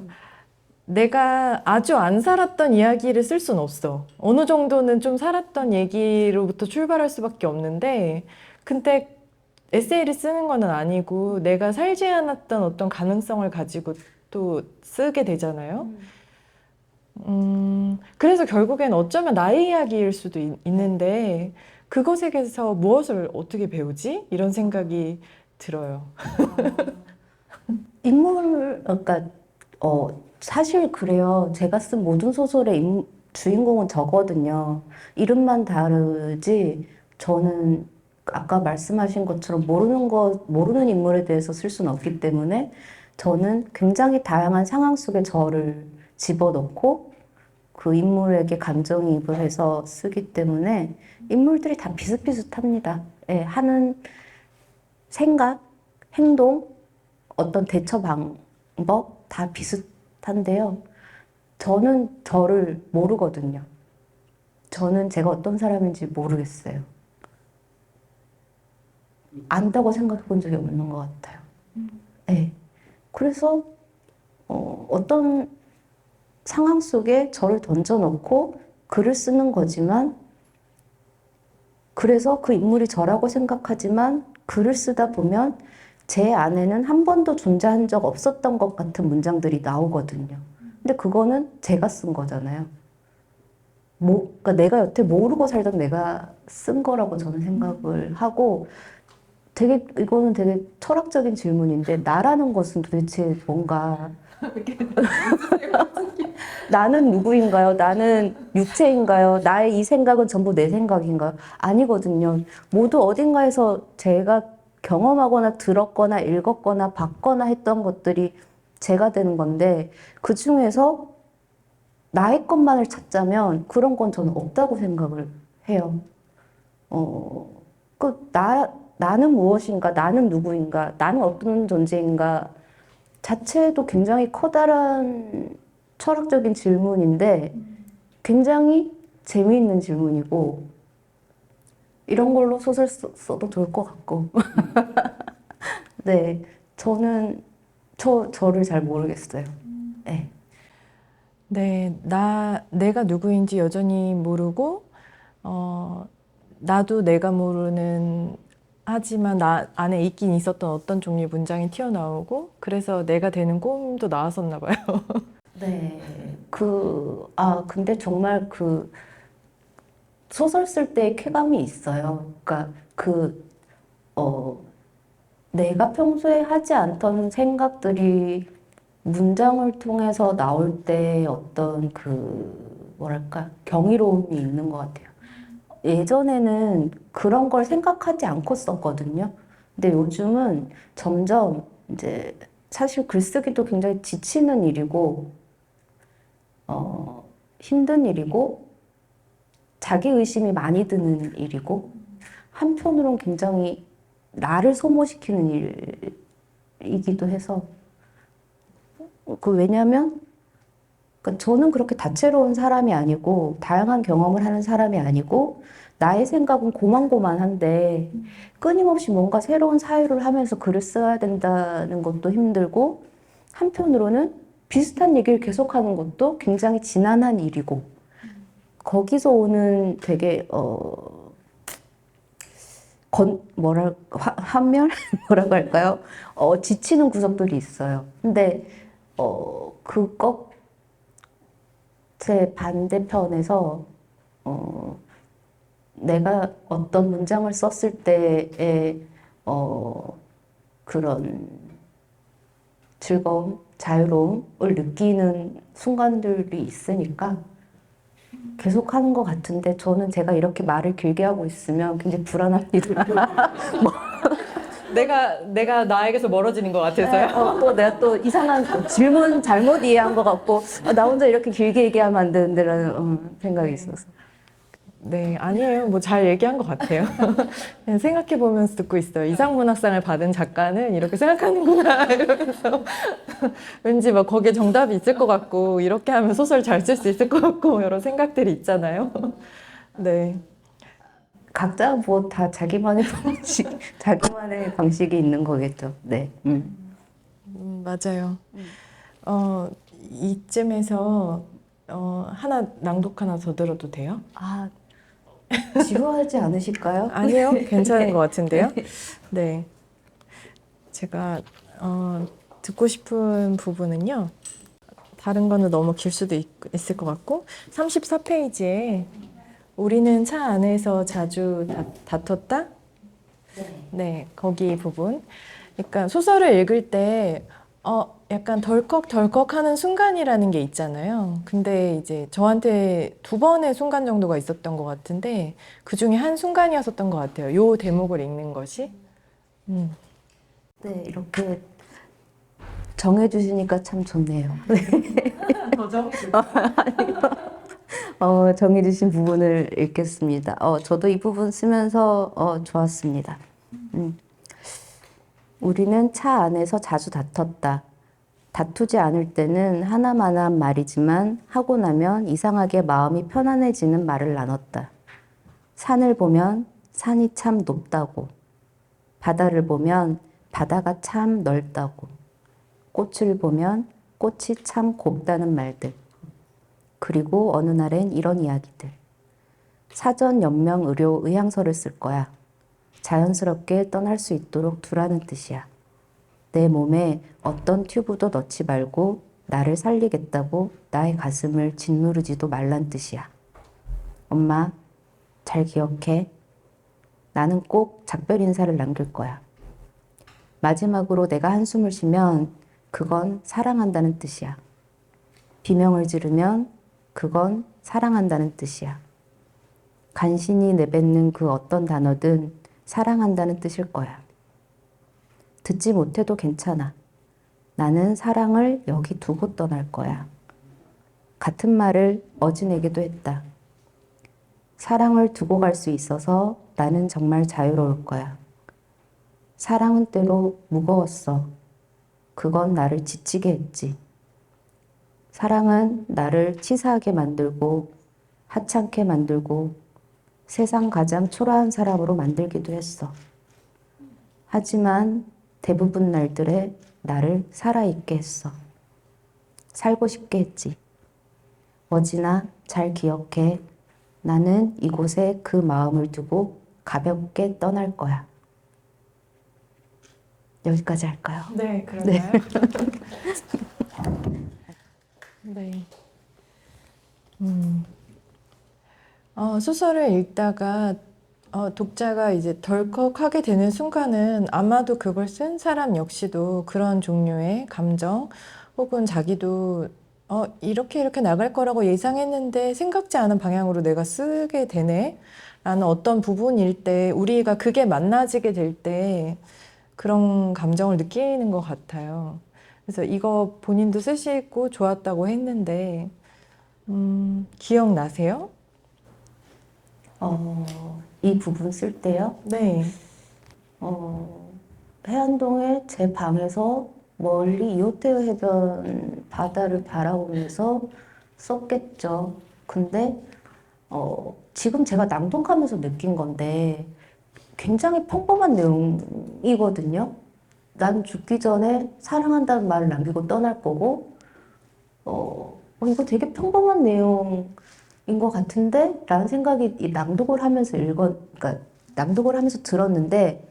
내가 아주 안 살았던 이야기를 쓸 수는 없어. 어느 정도는 좀 살았던 얘기로부터 출발할 수밖에 없는데, 근데 에세이를 쓰는 거는 아니고 내가 살지 않았던 어떤 가능성을 가지고 또 쓰게 되잖아요. 그래서 결국엔 어쩌면 나의 이야기일 수도 있는데, 그것에게서 무엇을 어떻게 배우지? 이런 생각이 들어요. 그러니까, 사실 그래요. 제가 쓴 모든 소설의 주인공은 저거든요. 이름만 다르지, 저는 아까 말씀하신 것처럼 모르는 인물에 대해서 쓸 수는 없기 때문에 저는 굉장히 다양한 상황 속에 저를 집어넣고 그 인물에게 감정이입을 해서 쓰기 때문에 인물들이 다 비슷비슷합니다. 예, 하는 생각, 행동, 어떤 대처 방법 다 비슷한데요. 저는 저를 모르거든요. 저는 제가 어떤 사람인지 모르겠어요. 안다고 생각해 본 적이 없는 것 같아요. 네. 그래서 어떤 상황 속에 저를 던져놓고 글을 쓰는 거지만, 그래서 그 인물이 저라고 생각하지만 글을 쓰다 보면 제 안에는 한 번도 존재한 적 없었던 것 같은 문장들이 나오거든요. 근데 그거는 제가 쓴 거잖아요. 그러니까 내가 여태 모르고 살던 내가 쓴 거라고 저는 생각을 하고, 이거는 되게 철학적인 질문인데, 나라는 것은 도대체 뭔가, 나는 누구인가요? 나는 육체인가요? 나의 이 생각은 전부 내 생각인가요? 아니거든요. 모두 어딘가에서 제가 경험하거나 들었거나 읽었거나 봤거나 했던 것들이 제가 되는 건데, 그 중에서 나의 것만을 찾자면 그런 건 저는 없다고 생각을 해요. 나는 무엇인가? 나는 누구인가? 나는 어떤 존재인가? 자체도 굉장히 커다란 철학적인 질문인데 굉장히 재미있는 질문이고, 이런 걸로 소설 써도 좋을 것 같고. 네, 저는 저를 잘 모르겠어요. 네. 네, 내가 누구인지 여전히 모르고, 나도 내가 모르는, 하지만 나 안에 있긴 있었던 어떤 종류의 문장이 튀어나오고, 그래서 내가 되는 꿈도 나왔었나 봐요. 네. 근데 정말 소설 쓸 때 쾌감이 있어요. 그러니까 내가 평소에 하지 않던 생각들이 문장을 통해서 나올 때 어떤 뭐랄까, 경이로움이 있는 것 같아요. 예전에는 그런 걸 생각하지 않고 썼거든요. 근데 요즘은 점점 이제 사실 글쓰기도 굉장히 지치는 일이고, 힘든 일이고, 자기의심이 많이 드는 일이고, 한편으로는 굉장히 나를 소모시키는 일이기도 해서, 왜냐면, 그러니까 저는 그렇게 다채로운 사람이 아니고, 다양한 경험을 하는 사람이 아니고, 나의 생각은 고만고만한데, 끊임없이 뭔가 새로운 사유를 하면서 글을 써야 된다는 것도 힘들고, 한편으로는 비슷한 얘기를 계속하는 것도 굉장히 지난한 일이고, 거기서 오는 되게, 환멸? 뭐라고 할까요? 지치는 구석들이 있어요. 근데 그것의 반대편에서 내가 어떤 문장을 썼을 때의 그런 즐거움, 자유로움을 느끼는 순간들이 있으니까 계속 하는 것 같은데 저는 제가 이렇게 말을 길게 하고 있으면 굉장히 불안합니다. 내가 나에게서 멀어지는 것 같아서요. 또 내가 또 이상한 질문 잘못 이해한 것 같고 나 혼자 이렇게 길게 얘기하면 안 되는데라는 생각이 있어서. 네, 아니에요. 뭐 잘 얘기한 것 같아요. 그냥 생각해 보면서 듣고 있어요. 이상문학상을 받은 작가는 이렇게 생각하는구나 이러면서 왠지 막 거기에 정답이 있을 것 같고 이렇게 하면 소설 잘 쓸 수 있을 것 같고 여러 생각들이 있잖아요. 네, 각자 뭐 다 자기만의 방식이 있는 거겠죠. 네. 맞아요. 이쯤에서 하나 낭독 하나 더 들어도 돼요? 아, 지루하지 않으실까요? 아니요, 괜찮은 것 같은데요. 네, 제가 듣고 싶은 부분은요. 다른 거는 너무 길 수도 있을 것 같고 34페이지에 우리는 차 안에서 자주 다퉜다? 네, 거기 부분. 그러니까 소설을 읽을 때 약간 덜컥덜컥 하는 순간이라는 게 있잖아요. 근데 이제 저한테 두 번의 순간 정도가 있었던 것 같은데 그 중에 한 순간이었었던 것 같아요. 요 대목을 읽는 것이. 네, 이렇게 정해주시니까 참 좋네요. 정해주신 부분을 읽겠습니다. 저도 이 부분 쓰면서 좋았습니다. 우리는 차 안에서 자주 다퉜다. 다투지 않을 때는 하나만한 말이지만 하고 나면 이상하게 마음이 편안해지는 말을 나눴다. 산을 보면 산이 참 높다고, 바다를 보면 바다가 참 넓다고, 꽃을 보면 꽃이 참 곱다는 말들. 그리고 어느 날엔 이런 이야기들. 사전 연명 의료 의향서를 쓸 거야. 자연스럽게 떠날 수 있도록 두라는 뜻이야. 내 몸에 어떤 튜브도 넣지 말고 나를 살리겠다고 나의 가슴을 짓누르지도 말란 뜻이야. 엄마, 잘 기억해. 나는 꼭 작별 인사를 남길 거야. 마지막으로 내가 한숨을 쉬면 그건 사랑한다는 뜻이야. 비명을 지르면 그건 사랑한다는 뜻이야. 간신히 내뱉는 그 어떤 단어든 사랑한다는 뜻일 거야. 듣지 못해도 괜찮아. 나는 사랑을 여기 두고 떠날 거야. 같은 말을 어진에게도 했다. 사랑을 두고 갈 수 있어서 나는 정말 자유로울 거야. 사랑은 때로 무거웠어. 그건 나를 지치게 했지. 사랑은 나를 치사하게 만들고 하찮게 만들고 세상 가장 초라한 사람으로 만들기도 했어. 하지만 대부분 날들에 나를 살아있게 했어. 살고 싶게 했지. 어지나 잘 기억해. 나는 이곳에 그 마음을 두고 가볍게 떠날 거야. 여기까지 할까요? 네, 그런가요? 네. 소설을 읽다가 독자가 이제 덜컥하게 되는 순간은 아마도 그걸 쓴 사람 역시도 그런 종류의 감정 혹은 자기도 이렇게 나갈 거라고 예상했는데 생각지 않은 방향으로 내가 쓰게 되네 라는 어떤 부분일 때 우리가 그게 만나지게 될 때 그런 감정을 느끼는 것 같아요. 그래서 이거 본인도 쓰시고 좋았다고 했는데 기억나세요? 이 부분 쓸 때요. 네. 해안동의 제 방에서 멀리 이오테오 해변 바다를 바라보면서 썼겠죠. 근데 지금 제가 낭독하면서 느낀 건데 굉장히 평범한 내용이거든요. 난 죽기 전에 사랑한다는 말을 남기고 떠날 거고 이거 되게 평범한 내용인 것 같은데? 라는 생각이 이 낭독을 하면서 그러니까 낭독을 하면서 들었는데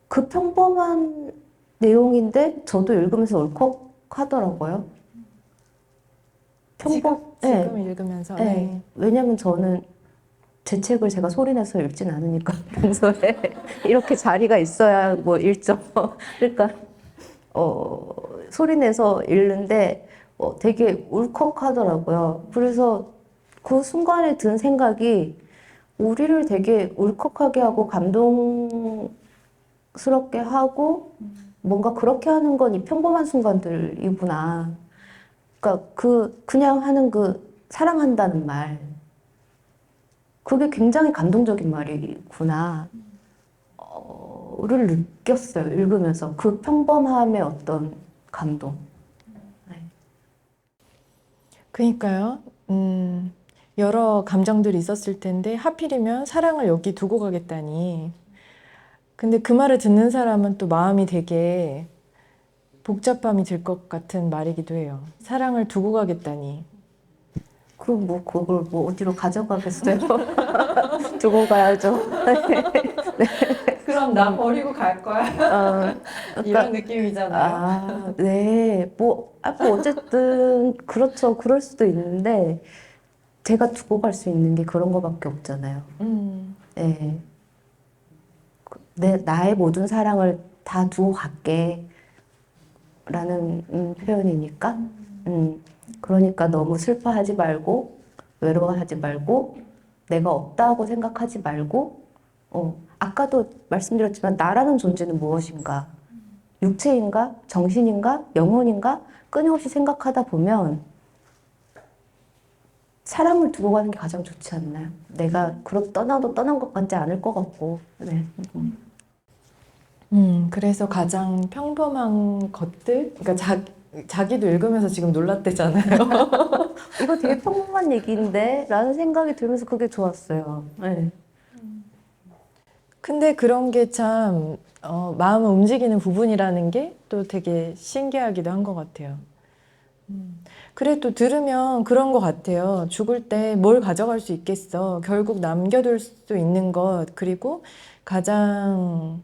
그 평범한 내용인데 저도 읽으면서 울컥하더라고요. 지금 네. 읽으면서 네. 네. 왜냐면 저는 제 책을 제가 소리내서 읽진 않으니까 평소에 이렇게 자리가 있어야 뭐 읽죠. 그러니까 소리내서 읽는데 되게 울컥하더라고요. 그래서 그 순간에 든 생각이 우리를 되게 울컥하게 하고 감동스럽게 하고 뭔가 그렇게 하는 건 이 평범한 순간들이구나. 그러니까 그냥 하는 그 사랑한다는 말. 그게 굉장히 감동적인 말이구나. 를 느꼈어요. 읽으면서 그 평범함의 어떤 감동. 네. 그러니까요. 여러 감정들이 있었을 텐데 하필이면 사랑을 여기 두고 가겠다니. 근데 그 말을 듣는 사람은 또 마음이 되게 복잡함이 들 것 같은 말이기도 해요. 사랑을 두고 가겠다니. 그걸 뭐 어디로 가져가겠어요? 두고 가야죠. 그럼 나 버리고 갈 거야. 그러니까, 이런 느낌이잖아요. 네. 뭐 어쨌든 그렇죠. 그럴 수도 있는데 제가 두고 갈 수 있는 게 그런 거밖에 없잖아요. 음, 네. 나의 모든 사랑을 다 두고 갈게. 라는 표현이니까. 그러니까 너무 슬퍼하지 말고, 외로워하지 말고, 내가 없다고 생각하지 말고, 아까도 말씀드렸지만, 나라는 존재는 무엇인가? 육체인가? 정신인가? 영혼인가? 끊임없이 생각하다 보면, 사람을 두고 가는 게 가장 좋지 않나요? 내가 그렇게 떠나도 떠난 것 같지 않을 것 같고, 네. 그래서 가장 평범한 것들, 그러니까 자기도 읽으면서 지금 놀랐대잖아요. 이거 되게 평범한 얘기인데? 라는 생각이 들면서 그게 좋았어요. 네. 근데 그런 게 참, 마음을 움직이는 부분이라는 게 또 되게 신기하기도 한 것 같아요. 그래, 또 들으면 그런 것 같아요. 죽을 때 뭘 가져갈 수 있겠어. 결국 남겨둘 수 있는 것, 그리고 가장,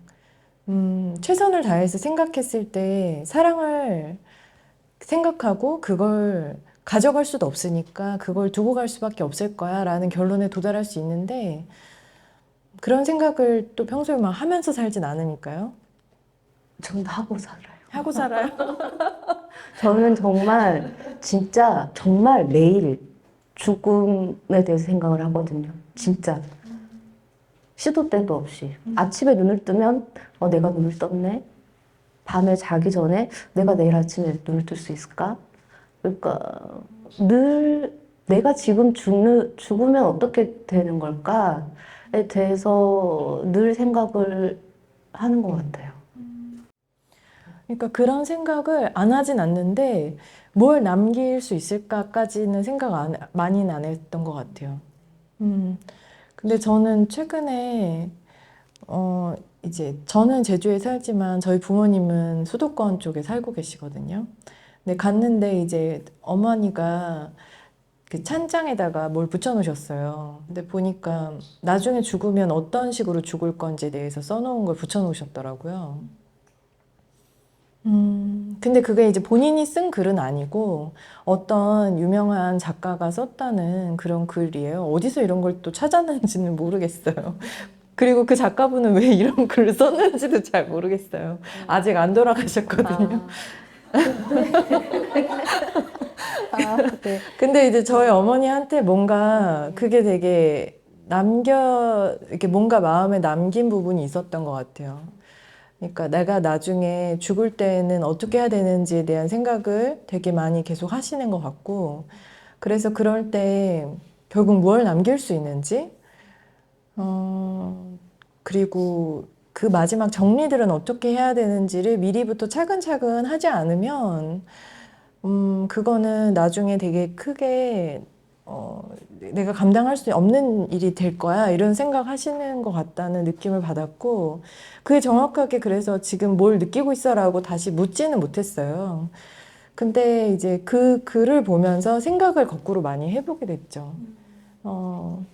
최선을 다해서 생각했을 때 사랑을 생각하고 그걸 가져갈 수도 없으니까 그걸 두고 갈 수밖에 없을 거야 라는 결론에 도달할 수 있는데 그런 생각을 또 평소에 막 하면서 살진 않으니까요. 전 하고 살아요. 하고 살아요. 저는 정말 진짜 정말 매일 죽음에 대해서 생각을 하거든요. 진짜 시도 때도 없이 아침에 눈을 뜨면 내가 눈을 떴네. 밤에 자기 전에 내가 내일 아침에 눈을 뜰 수 있을까? 그러니까 늘 내가 지금 죽으면 어떻게 되는 걸까에 대해서 늘 생각을 하는 것 같아요. 그러니까 그런 생각을 안 하진 않는데 뭘 남길 수 있을까까지는 생각 많이는 안 했던 것 같아요. 근데 저는 최근에 이제 저는 제주에 살지만 저희 부모님은 수도권 쪽에 살고 계시거든요. 근데 갔는데 이제 어머니가 그 찬장에다가 뭘 붙여놓으셨어요. 근데 보니까 나중에 죽으면 어떤 식으로 죽을 건지에 대해서 써놓은 걸 붙여놓으셨더라고요. 근데 그게 이제 본인이 쓴 글은 아니고 어떤 유명한 작가가 썼다는 그런 글이에요. 어디서 이런 걸 또 찾아냈는지는 모르겠어요. 그리고 그 작가분은 왜 이런 글을 썼는지도 잘 모르겠어요. 아직 안 돌아가셨거든요. 네. 근데 이제 저희 어머니한테 뭔가 그게 되게 이렇게 뭔가 마음에 남긴 부분이 있었던 것 같아요. 그러니까 내가 나중에 죽을 때는 어떻게 해야 되는지에 대한 생각을 되게 많이 계속 하시는 것 같고, 그래서 그럴 때 결국 뭘 남길 수 있는지, 그리고 그 마지막 정리들은 어떻게 해야 되는지를 미리부터 차근차근 하지 않으면, 그거는 나중에 되게 크게, 내가 감당할 수 없는 일이 될 거야. 이런 생각 하시는 것 같다는 느낌을 받았고, 그게 정확하게 그래서 지금 뭘 느끼고 있어라고 다시 묻지는 못했어요. 근데 이제 그 글을 보면서 생각을 거꾸로 많이 해보게 됐죠. 어,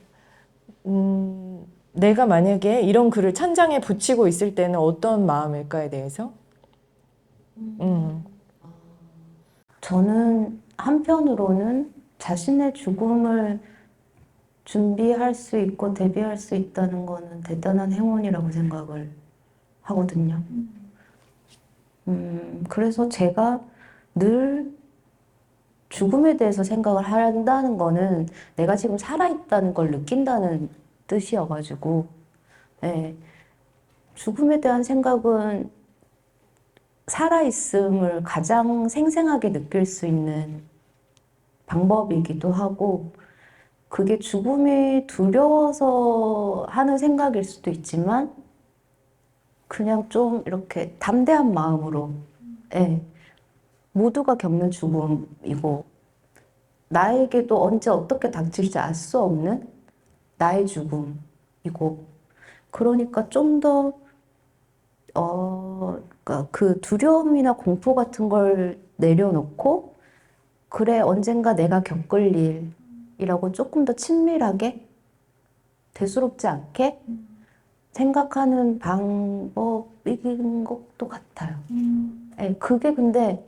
내가 만약에 이런 글을 찬장에 붙이고 있을 때는 어떤 마음일까에 대해서. 음. 저는 한편으로는 자신의 죽음을 준비할 수 있고 대비할 수 있다는 거는 대단한 행운이라고 생각을 하거든요. 그래서 제가 늘 죽음에 대해서 생각을 한다는 거는 내가 지금 살아있다는 걸 느낀다는 뜻이어가지고, 예, 죽음에 대한 생각은 살아있음을 가장 생생하게 느낄 수 있는 방법이기도 하고, 그게 죽음이 두려워서 하는 생각일 수도 있지만, 그냥 좀 이렇게 담대한 마음으로, 예, 모두가 겪는 죽음이고, 나에게도 언제 어떻게 닥칠지 알 수 없는 나의 죽음이고, 그러니까 좀 더, 그러니까 그 두려움이나 공포 같은 걸 내려놓고, 그래, 언젠가 내가 겪을 일이라고 조금 더 친밀하게, 대수롭지 않게 생각하는 방법인 것도 같아요. 예, 그게 근데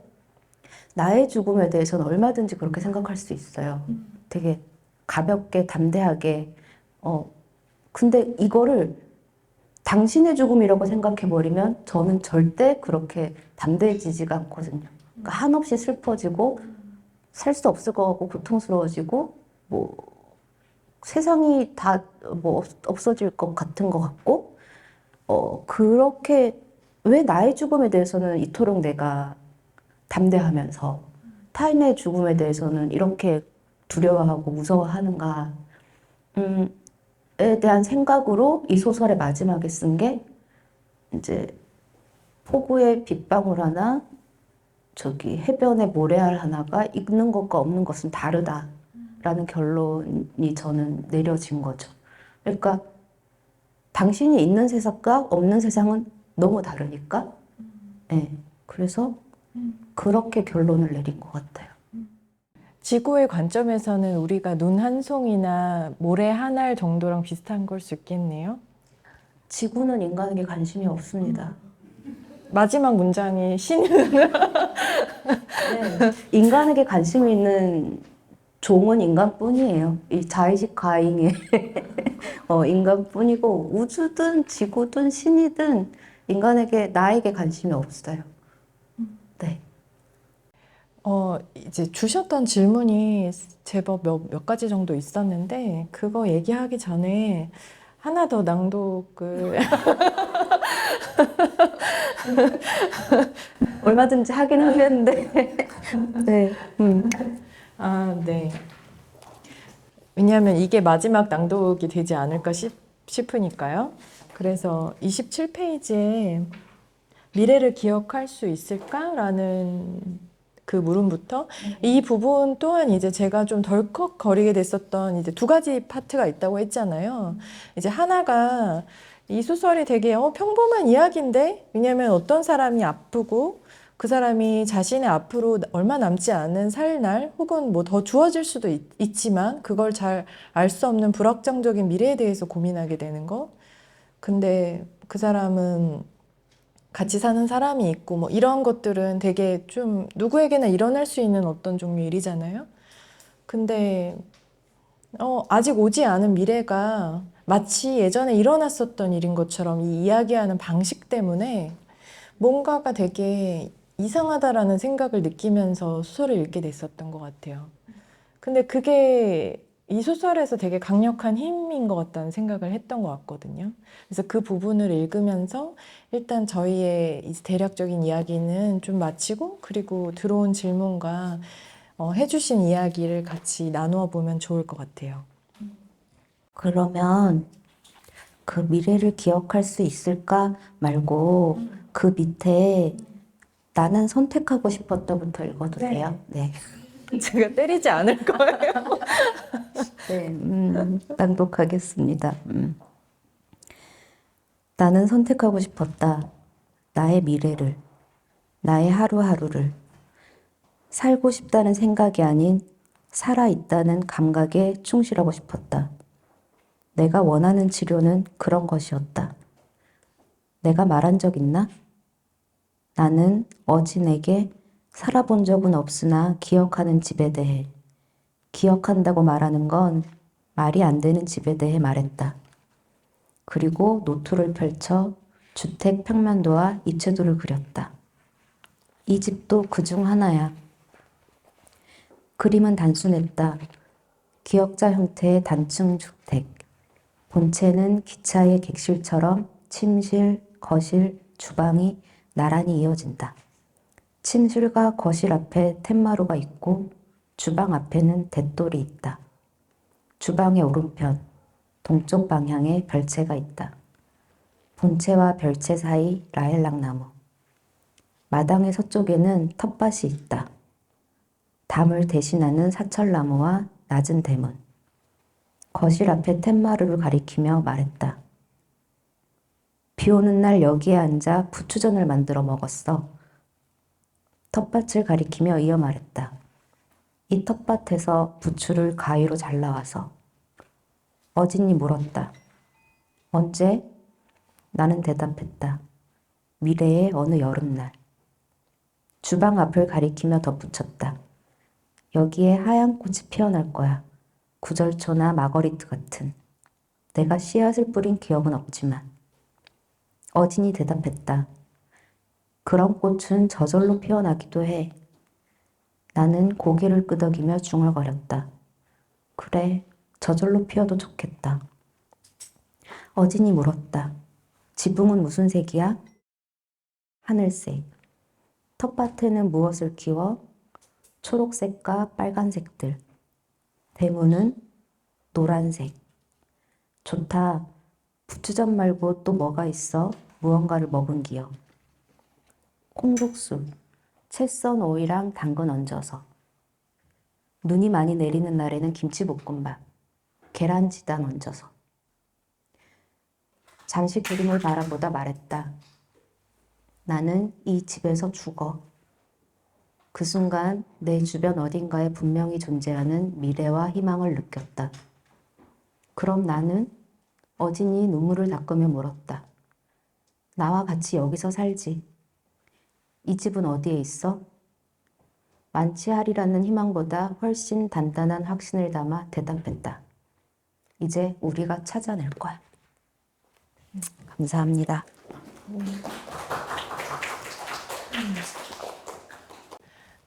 나의 죽음에 대해서는 얼마든지 그렇게 생각할 수 있어요. 되게 가볍게, 담대하게. 근데 이거를 당신의 죽음이라고 생각해버리면 저는 절대 그렇게 담대해지지가 않거든요. 그러니까 한없이 슬퍼지고, 살 수 없을 것 같고, 고통스러워지고, 뭐, 세상이 다 뭐 없어질 것 같은 것 같고, 그렇게 왜 나의 죽음에 대해서는 이토록 내가 담대하면서 타인의 죽음에 대해서는 이렇게 두려워하고 무서워하는가, 에 대한 생각으로 이 소설의 마지막에 쓴 게 이제 폭우의 빗방울 하나, 저기 해변의 모래알 하나가 있는 것과 없는 것은 다르다라는 결론이 저는 내려진 거죠. 그러니까 당신이 있는 세상과 없는 세상은 너무 다르니까, 네. 그래서 그렇게 결론을 내린 것 같아요. 지구의 관점에서는 우리가 눈 한 송이나 모래 한 알 정도랑 비슷한 걸 수 있겠네요. 지구는 인간에게 관심이 없습니다. 마지막 문장이 네. 인간에게 관심 있는 종은 인간뿐이에요. 이 자의식 과잉의 인간뿐이고, 우주든 지구든 신이든 인간에게, 나에게 관심이 없어요. 네. 이제 주셨던 질문이 제법 몇 가지 정도 있었는데, 그거 얘기하기 전에 하나 더 낭독을. 얼마든지 하긴 하겠는데. 네. 아, 네. 왜냐하면 이게 마지막 낭독이 되지 않을까 싶으니까요. 그래서 27페이지에 미래를 기억할 수 있을까? 라는 그 물음부터 이 부분 또한 이제 제가 좀 덜컥거리게 됐었던 이제 두 가지 파트가 있다고 했잖아요. 이제 하나가 이 소설이 되게 평범한 이야기인데, 왜냐하면 어떤 사람이 아프고 그 사람이 자신의 앞으로 얼마 남지 않은 살날 혹은 뭐 더 주어질 수도 있지만 그걸 잘 알 수 없는 불확정적인 미래에 대해서 고민하게 되는 거. 근데 그 사람은 같이 사는 사람이 있고 뭐 이런 것들은 되게 좀 누구에게나 일어날 수 있는 어떤 종류의 일이잖아요. 근데 아직 오지 않은 미래가 마치 예전에 일어났었던 일인 것처럼 이 이야기하는 방식 때문에 뭔가가 되게 이상하다라는 생각을 느끼면서 소설을 읽게 됐었던 것 같아요. 근데 그게 이 소설에서 되게 강력한 힘인 것 같다는 생각을 했던 것 같거든요. 그래서 그 부분을 읽으면서 일단 저희의 이제 대략적인 이야기는 좀 마치고, 그리고 들어온 질문과 해주신 이야기를 같이 나누어 보면 좋을 것 같아요. 그러면 그 미래를 기억할 수 있을까 말고 그 밑에 나는 선택하고 싶었다부터 읽어도 네. 돼요? 네. 제가 때리지 않을 거예요. 네, 낭독하겠습니다. 나는 선택하고 싶었다. 나의 미래를, 나의 하루하루를. 살고 싶다는 생각이 아닌 살아있다는 감각에 충실하고 싶었다. 내가 원하는 치료는 그런 것이었다. 내가 말한 적 있나? 나는 어진에게 살아본 적은 없으나 기억하는 집에 대해, 기억한다고 말하는 건 말이 안 되는 집에 대해 말했다. 그리고 노트를 펼쳐 주택 평면도와 입체도를 그렸다. 이 집도 그중 하나야. 그림은 단순했다. 기역자 형태의 단층 주택. 본체는 기차의 객실처럼 침실, 거실, 주방이 나란히 이어진다. 침실과 거실 앞에 텐마루가 있고 주방 앞에는 대돌이 있다. 주방의 오른편, 동쪽 방향에 별채가 있다. 본체와 별채 사이 라일락나무. 마당의 서쪽에는 텃밭이 있다. 담을 대신하는 사철나무와 낮은 대문. 거실 앞에 텐마루를 가리키며 말했다. 비 오는 날 여기에 앉아 부추전을 만들어 먹었어. 텃밭을 가리키며 이어 말했다. 이 텃밭에서 부추를 가위로 잘라와서. 어진이 물었다. 언제? 나는 대답했다. 미래의 어느 여름날. 주방 앞을 가리키며 덧붙였다. 여기에 하얀 꽃이 피어날 거야. 구절초나 마거리트 같은. 내가 씨앗을 뿌린 기억은 없지만. 어진이 대답했다. 그런 꽃은 저절로 피어나기도 해. 나는 고개를 끄덕이며 중얼거렸다. 그래, 저절로 피어도 좋겠다. 어진이 물었다. 지붕은 무슨 색이야? 하늘색. 텃밭에는 무엇을 키워? 초록색과 빨간색들. 대문은 노란색. 좋다. 부추전 말고 또 뭐가 있어? 무언가를 먹은 기억. 콩국수. 채 썬 오이랑 당근 얹어서. 눈이 많이 내리는 날에는 김치볶음밥. 계란지단 얹어서. 잠시 그림을 바라보다 말했다. 나는 이 집에서 죽어. 그 순간 내 주변 어딘가에 분명히 존재하는 미래와 희망을 느꼈다. 그럼 나는? 어진이 눈물을 닦으며 물었다. 나와 같이 여기서 살지. 이 집은 어디에 있어? 만취하리라는 희망보다 훨씬 단단한 확신을 담아 대답했다. 이제 우리가 찾아낼 거야. 감사합니다.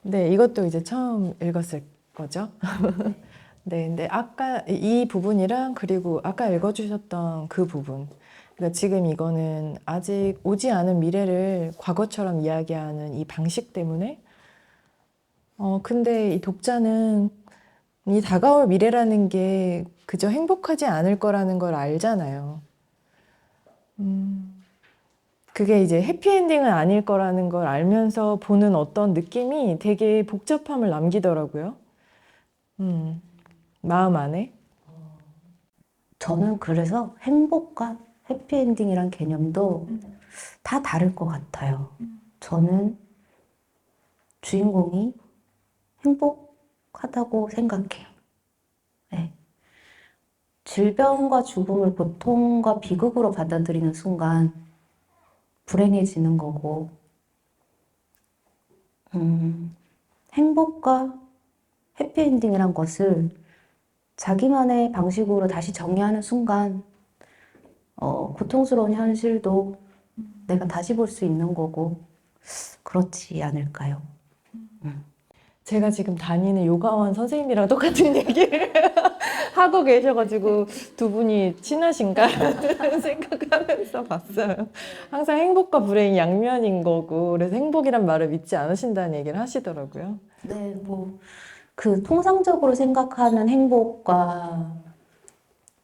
네, 이것도 이제 처음 읽었을 거죠? 네, 근데 아까 이 부분이랑 그리고 아까 읽어주셨던 그 부분. 그러니까 지금 이거는 아직 오지 않은 미래를 과거처럼 이야기하는 이 방식 때문에 근데 이 독자는 이 다가올 미래라는 게 그저 행복하지 않을 거라는 걸 알잖아요. 그게 이제 해피엔딩은 아닐 거라는 걸 알면서 보는 어떤 느낌이 되게 복잡함을 남기더라고요. 마음 안에. 저는 그래서 행복과 해피엔딩이란 개념도 다 다를 것 같아요. 저는 주인공이 행복하다고 생각해요. 네. 질병과 죽음을 고통과 비극으로 받아들이는 순간 불행해지는 거고, 행복과 해피엔딩이란 것을 자기만의 방식으로 다시 정의하는 순간, 고통스러운 현실도 내가 다시 볼 수 있는 거고, 그렇지 않을까요? 제가 지금 다니는 요가원 선생님이랑 똑같은 얘기를 하고 계셔가지고 두 분이 친하신가라는 생각하면서 봤어요. 항상 행복과 불행이 양면인 거고 그래서 행복이란 말을 믿지 않으신다는 얘기를 하시더라고요. 네, 뭐, 그 통상적으로 생각하는 행복과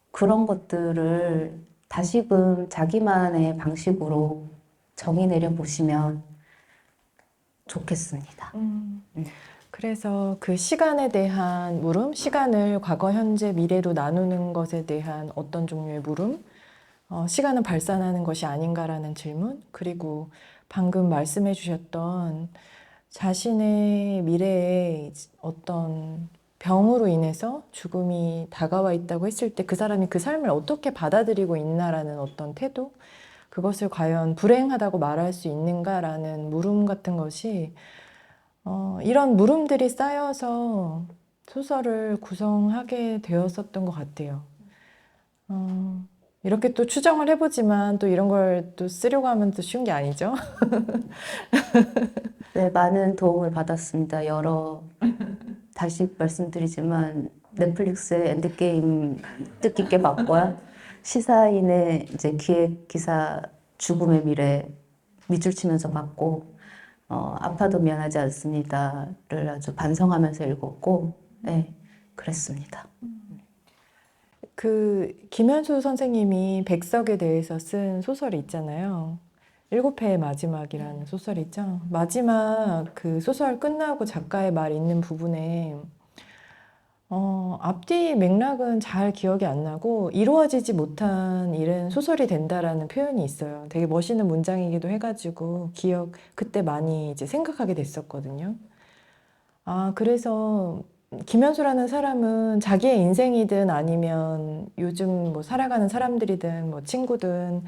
그런 것들을 다시금 자기만의 방식으로 정의 내려 보시면 좋겠습니다. 그래서 그 시간에 대한 물음, 시간을 과거, 현재, 미래로 나누는 것에 대한 어떤 종류의 물음, 시간은 발산하는 것이 아닌가라는 질문, 그리고 방금 말씀해 주셨던 자신의 미래에 어떤 병으로 인해서 죽음이 다가와 있다고 했을 때 그 사람이 그 삶을 어떻게 받아들이고 있나라는 어떤 태도, 그것을 과연 불행하다고 말할 수 있는가라는 물음 같은 것이 이런 물음들이 쌓여서 소설을 구성하게 되었었던 것 같아요. 이렇게 또 추정을 해보지만 또 이런 걸 또 쓰려고 하면 또 쉬운 게 아니죠. 네, 많은 도움을 받았습니다. 다시 말씀드리지만 넷플릭스의 엔드게임 뜻깊게 봤고요. 시사인의 이제 기획 기사 죽음의 미래 밑줄 치면서 봤고, 아파도 미안하지 않습니다를 아주 반성하면서 읽었고, 네, 그랬습니다. 김현수 선생님이 백석에 대해서 쓴 소설이 있잖아요. 일곱 해의 마지막이라는 소설이 있죠. 마지막 그 소설 끝나고 작가의 말 있는 부분에 앞뒤 맥락은 잘 기억이 안 나고 이루어지지 못한 일은 소설이 된다라는 표현이 있어요. 되게 멋있는 문장이기도 해가지고 그때 많이 이제 생각하게 됐었거든요. 그래서 김현수라는 사람은 자기의 인생이든 아니면 요즘 뭐 살아가는 사람들이든 뭐 친구든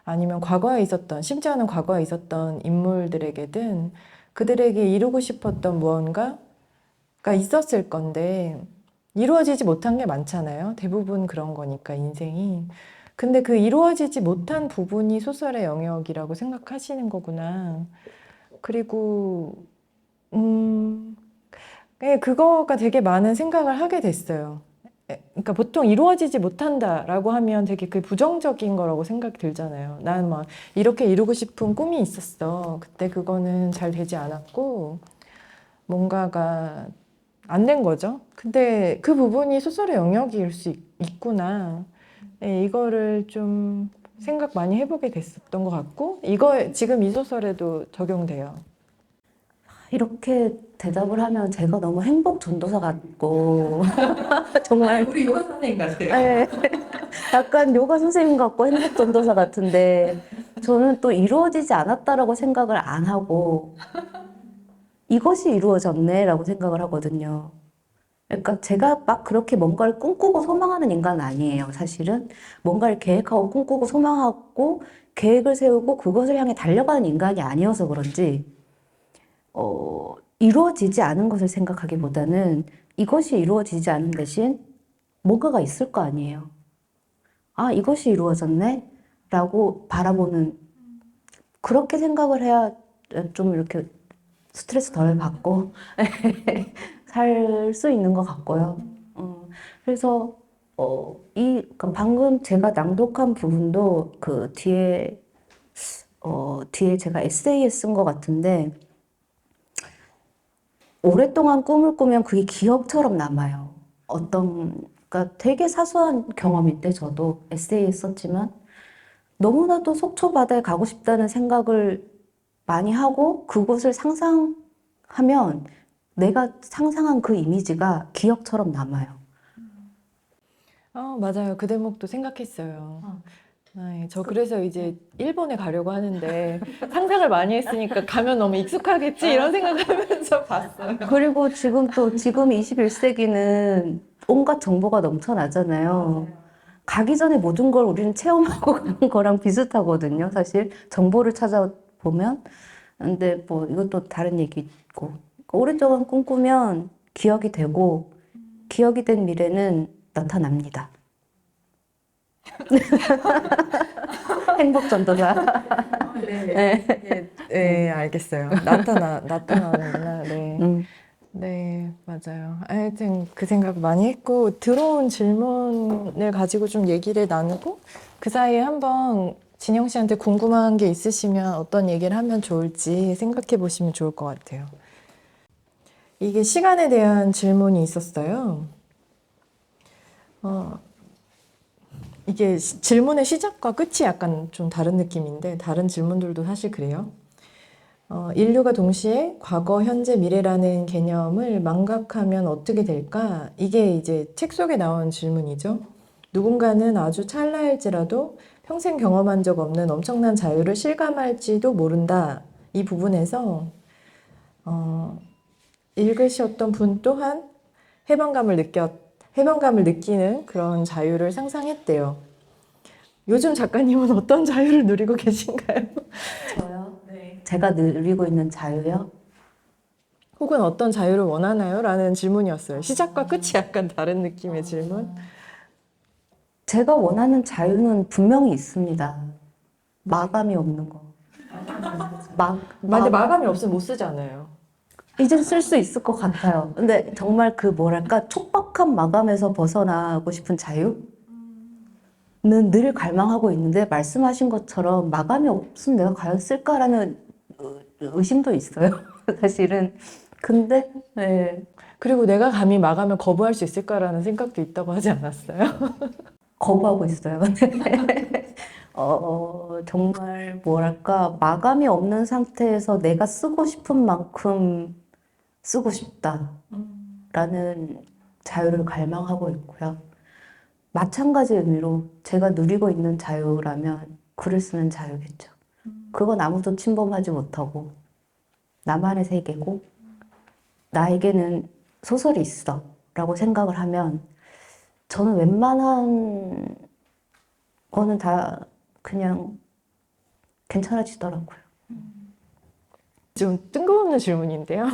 아니면 심지어는 과거에 있었던 인물들에게든 그들에게 이루고 싶었던 무언가가 있었을 건데 이루어지지 못한 게 많잖아요. 대부분 그런 거니까 인생이. 근데 그 이루어지지 못한 부분이 소설의 영역이라고 생각하시는 거구나. 그리고 그거가 되게 많은 생각을 하게 됐어요. 그러니까 보통 이루어지지 못한다라고 하면 되게 그 부정적인 거라고 생각이 들잖아요. 난 막 이렇게 이루고 싶은 꿈이 있었어. 그때 그거는 잘 되지 않았고 뭔가가 안 된 거죠. 근데 그 부분이 소설의 영역일 수 있구나. 이거를 좀 생각 많이 해보게 됐었던 것 같고 지금 이 소설에도 적용돼요. 이렇게 대답을 하면 제가 너무 행복 전도사 같고, 정말 우리 요가 선생님 같아요. 네. 약간 요가 선생님 같고 행복 전도사 같은데 저는 또 이루어지지 않았다라고 생각을 안 하고 이것이 이루어졌네라고 생각을 하거든요. 그러니까 제가 막 그렇게 뭔가를 꿈꾸고 소망하는 인간은 아니에요, 사실은. 뭔가를 계획하고 꿈꾸고 소망하고 계획을 세우고 그것을 향해 달려가는 인간이 아니어서 그런지 이루어지지 않은 것을 생각하기보다는 이것이 이루어지지 않은 대신 뭔가가 있을 거 아니에요. 이것이 이루어졌네? 라고 바라보는, 그렇게 생각을 해야 좀 이렇게 스트레스 덜 받고 살 수 있는 것 같고요. 그래서, 그러니까 방금 제가 낭독한 부분도 그 뒤에 제가 에세이에 쓴 것 같은데, 오랫동안 꿈을 꾸면 그게 기억처럼 남아요. 그러니까 되게 사소한 경험인데 저도 에세이에 썼지만, 너무나도 속초바다에 가고 싶다는 생각을 많이 하고 그곳을 상상하면 내가 상상한 그 이미지가 기억처럼 남아요. 맞아요. 그 대목도 생각했어요. 저 그래서 이제 일본에 가려고 하는데 상상을 많이 했으니까 가면 너무 익숙하겠지 이런 생각하면서 봤어요. 그리고 지금 21세기는 온갖 정보가 넘쳐나잖아요. 가기 전에 모든 걸 우리는 체험하고 가는 거랑 비슷하거든요, 사실. 정보를 찾아보면. 근데 뭐 이것도 다른 얘기고. 오랫동안 꿈꾸면 기억이 되고, 기억이 된 미래는 나타납니다. 행복 전도사. 네, 알겠어요. 나타나는구나. 네. 음. 네, 맞아요. 하여튼 그 생각 많이 했고, 들어온 질문을 가지고 좀 얘기를 나누고, 그 사이에 한번 진영 씨한테 궁금한 게 있으시면 어떤 얘기를 하면 좋을지 생각해 보시면 좋을 것 같아요. 이게 시간에 대한 질문이 있었어요. 이게 질문의 시작과 끝이 약간 좀 다른 느낌인데, 다른 질문들도 사실 그래요. 인류가 동시에 과거, 현재, 미래라는 개념을 망각하면 어떻게 될까? 이게 이제 책 속에 나온 질문이죠. 누군가는 아주 찰나일지라도 평생 경험한 적 없는 엄청난 자유를 실감할지도 모른다. 이 부분에서 읽으셨던 분 또한 해방감을 느끼는 그런 자유를 상상했대요. 요즘 작가님은 어떤 자유를 누리고 계신가요? 저요? 네. 제가 누리고 있는 자유요? 혹은 어떤 자유를 원하나요? 라는 질문이었어요. 시작과 끝이 약간 다른 느낌의 질문. 제가 원하는 자유는 분명히 있습니다. 마감이 없는 거. 근데 마감이 없으면 못 쓰잖아요. 이젠 쓸 수 있을 것 같아요. 근데 정말 그 뭐랄까 촉박한 마감에서 벗어나고 싶은 자유는 늘 갈망하고 있는데 말씀하신 것처럼 마감이 없으면 내가 과연 쓸까라는 의심도 있어요. 사실은. 근데 네, 그리고 내가 감히 마감을 거부할 수 있을까라는 생각도 있다고 하지 않았어요? 거부하고 있어요. 정말 뭐랄까 마감이 없는 상태에서 내가 쓰고 싶은 만큼 쓰고 싶다라는 자유를 갈망하고 있고요. 마찬가지 의미로 제가 누리고 있는 자유라면 글을 쓰는 자유겠죠. 그건 아무도 침범하지 못하고 나만의 세계고 나에게는 소설이 있어 라고 생각을 하면 저는 웬만한 거는 다 그냥 괜찮아지더라고요. 좀 뜬금없는 질문인데요.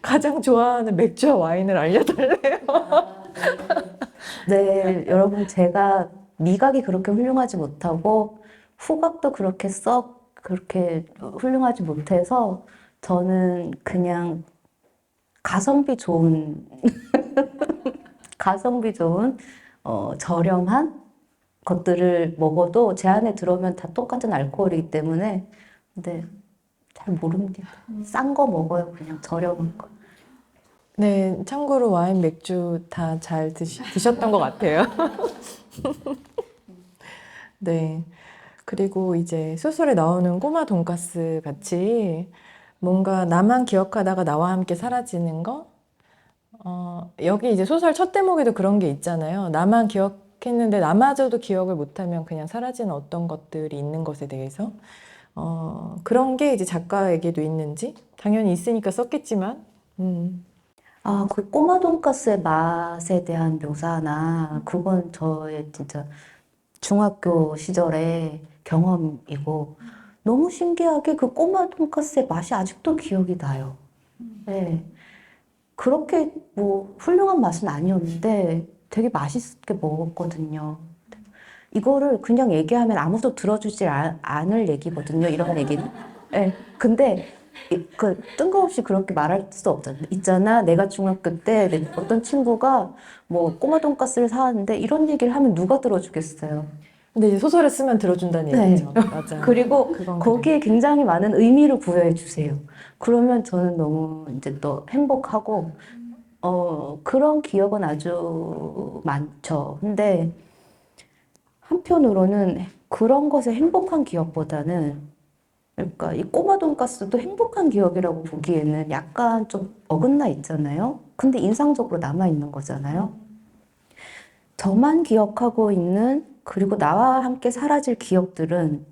가장 좋아하는 맥주와 와인을 알려달래요. 네, 여러분 제가 미각이 그렇게 훌륭하지 못하고 후각도 그렇게 훌륭하지 못해서 저는 그냥 가성비 좋은 가성비 좋은 저렴한 것들을 먹어도 제 안에 들어오면 다 똑같은 알코올이기 때문에 근데 잘 모릅니다. 싼 거 먹어요. 그냥 저렴한 거. 네, 참고로 와인, 맥주 다 잘 드셨던 것 같아요. 네. 그리고 이제 소설에 나오는 꼬마 돈가스 같이 뭔가 나만 기억하다가 나와 함께 사라지는 거? 여기 이제 소설 첫 대목에도 그런 게 있잖아요. 나만 기억했는데 나마저도 기억을 못하면 그냥 사라지는 어떤 것들이 있는 것에 대해서. 그런 게 이제 작가에게도 있는지? 당연히 있으니까 썼겠지만, 아, 그 꼬마 돈가스의 맛에 대한 묘사나 그건 저의 진짜 중학교 시절의 경험이고 너무 신기하게 그 꼬마 돈가스의 맛이 아직도 기억이 나요. 네. 그렇게 뭐 훌륭한 맛은 아니었는데 되게 맛있게 먹었거든요. 이거를 그냥 얘기하면 아무도 들어주질 않을 얘기거든요. 이런 얘기는. 네. 근데 그 뜬금없이 그렇게 말할 수 없잖아요. 있잖아, 내가 중학교 때 어떤 친구가 뭐 꼬마 돈가스를 사왔는데 이런 얘기를 하면 누가 들어주겠어요. 근데 이제 소설을 쓰면 들어준다는 네. 얘기죠. 맞아요. 그리고 그건 거기에 굉장히 많은 의미를 부여해 주세요. 그러면 저는 너무 이제 또 행복하고, 그런 기억은 아주 많죠. 근데 한편으로는 그런 것의 행복한 기억보다는, 그러니까 이 꼬마 돈가스도 행복한 기억이라고 보기에는 약간 좀 어긋나 있잖아요. 근데 인상적으로 남아 있는 거잖아요. 저만 기억하고 있는, 그리고 나와 함께 사라질 기억들은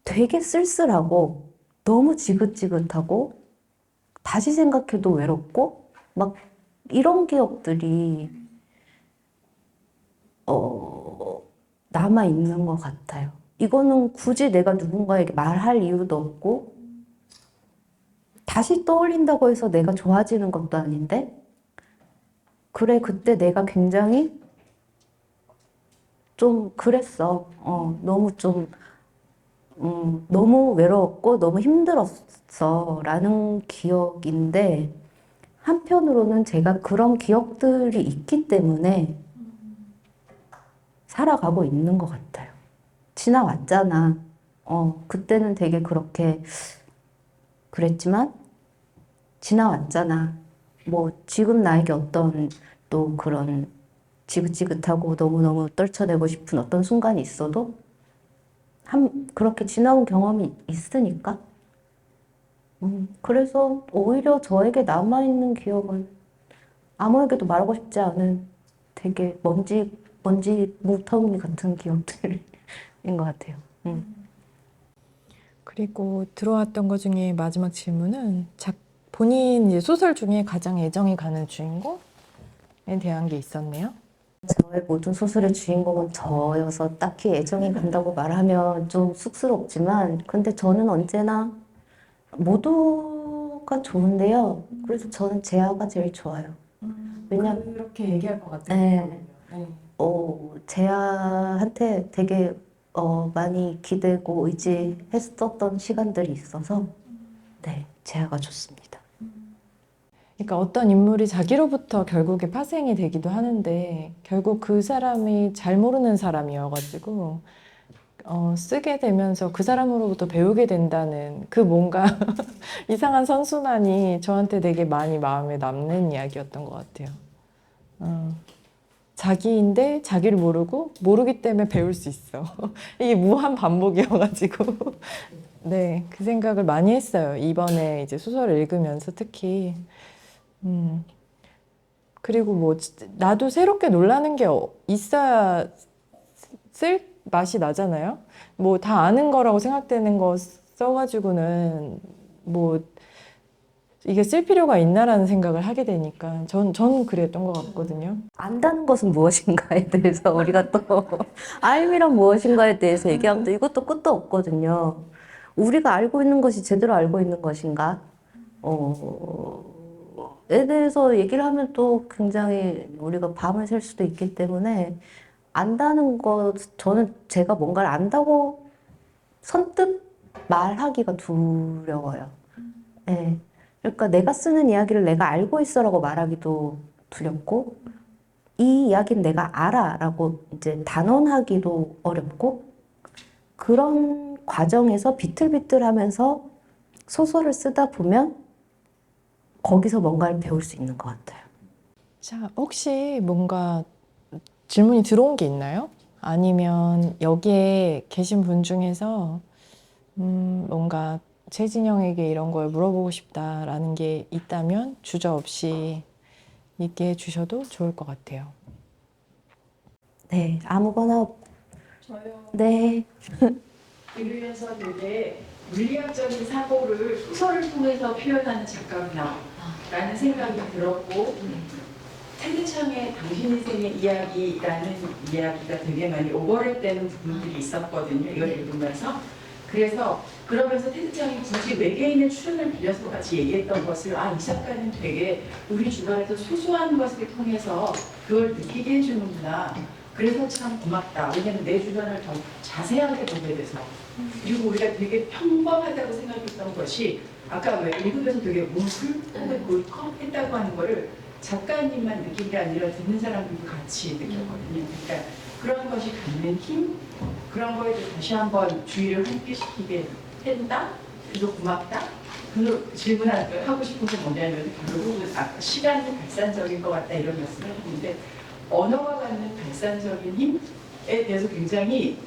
되게 쓸쓸하고 너무 지긋지긋하고 다시 생각해도 외롭고 막 이런 기억들이 남아 있는 것 같아요. 이거는 굳이 내가 누군가에게 말할 이유도 없고 다시 떠올린다고 해서 내가 좋아지는 것도 아닌데 그래 그때 내가 굉장히 좀 그랬어. 너무 좀 너무 외로웠고 너무 힘들었어 라는 기억인데 한편으로는 제가 그런 기억들이 있기 때문에 살아가고 있는 것 같아요. 지나왔잖아. 그때는 되게 그렇게 그랬지만 지나왔잖아. 뭐 지금 나에게 어떤 또 그런 지긋지긋하고 너무너무 떨쳐내고 싶은 어떤 순간이 있어도 그렇게 지나온 경험이 있으니까 그래서 오히려 저에게 남아있는 기억은 아무에게도 말하고 싶지 않은 되게 먼지 뭉텅이 같은 기억들인 것 같아요. 그리고 들어왔던 것 중에 마지막 질문은 본인 이제 소설 중에 가장 애정이 가는 주인공에 대한 게 있었네요. 저의 모든 소설의 주인공은 저여서 딱히 애정이 간다고 말하면 좀 쑥스럽지만 근데 저는 언제나 모두 하니까 좋은데요. 그래서 저는 재하가 제일 좋아요. 왜냐면 그렇게 얘기할 것 같아요. 네. 네. 재하한테 되게 많이 기대고 의지했었던 시간들이 있어서 네, 재하가 좋습니다. 그러니까 어떤 인물이 자기로부터 결국에 파생이 되기도 하는데 결국 그 사람이 잘 모르는 사람이어가지고 쓰게 되면서 그 사람으로부터 배우게 된다는 그 뭔가 이상한 선순환이 저한테 되게 많이 마음에 남는 이야기였던 것 같아요. 자기인데 자기를 모르고 모르기 때문에 배울 수 있어. 이게 무한 반복이어가지고 네, 그 생각을 많이 했어요. 이번에 이제 소설을 읽으면서 특히 그리고 뭐 나도 새롭게 놀라는 게 있어야 쓸 맛이 나잖아요. 뭐 다 아는 거라고 생각되는 거 써가지고는 뭐 이게 쓸 필요가 있나라는 생각을 하게 되니까 전 그랬던 것 같거든요. 안다는 것은 무엇인가에 대해서 우리가 또 알미란 무엇인가에 대해서 얘기하면 또 이것도 끝도 없거든요. 우리가 알고 있는 것이 제대로 알고 있는 것인가? 에 대해서 얘기를 하면 또 굉장히 우리가 밤을 샐 수도 있기 때문에 안다는 것, 저는 제가 뭔가를 안다고 선뜻 말하기가 두려워요. 예. 그러니까 내가 쓰는 이야기를 내가 알고 있어라고 말하기도 두렵고, 이 이야기는 내가 알아라고 이제 단언하기도 어렵고, 그런 과정에서 비틀비틀하면서 소설을 쓰다 보면 거기서 뭔가를 배울 수 있는 것 같아요. 자, 혹시 뭔가 질문이 들어온 게 있나요? 아니면 여기에 계신 분 중에서 뭔가 최진영에게 이런 걸 물어보고 싶다라는 게 있다면 주저없이 얘기해 주셔도 좋을 것 같아요. 네, 아무거나, 저요. 네. 들으면서 되게 물리학적인 사고를 소설을 통해서 표현하는 작가구나라는 생각이 들었고 테드창의 당신 인생의 이야기라는 이야기가 되게 많이 오버랩되는 부분들이 있었거든요. 이걸 읽으면서. 그래서 그러면서 테드창이 굳이 외계인의 출연을 빌려서 같이 얘기했던 것을 이 작가는 되게 우리 주변에서 소소한 것을 통해서 그걸 느끼게 해주는구나. 그래서 참 고맙다. 왜냐면 내 주변을 더 자세하게 보게 돼서. 그리고 우리가 되게 평범하다고 생각했던 것이 아까 왜 읽으면서 되게 뭉클 혹은 울컥 했다고 하는 거를 작가님만 느낀 게 아니라 듣는 사람들도 같이 느꼈거든요. 그러니까 그런 것이 갖는 힘, 그런 거에 대해서 다시 한번 주의를 환기시키게 된다. 그래서 고맙다. 그 질문을 하고 싶은 게 뭐냐면 결국은 아까 시간이 발산적인 것 같다 이런 말씀을 했는데 언어가 갖는 발산적인 힘에 대해서 굉장히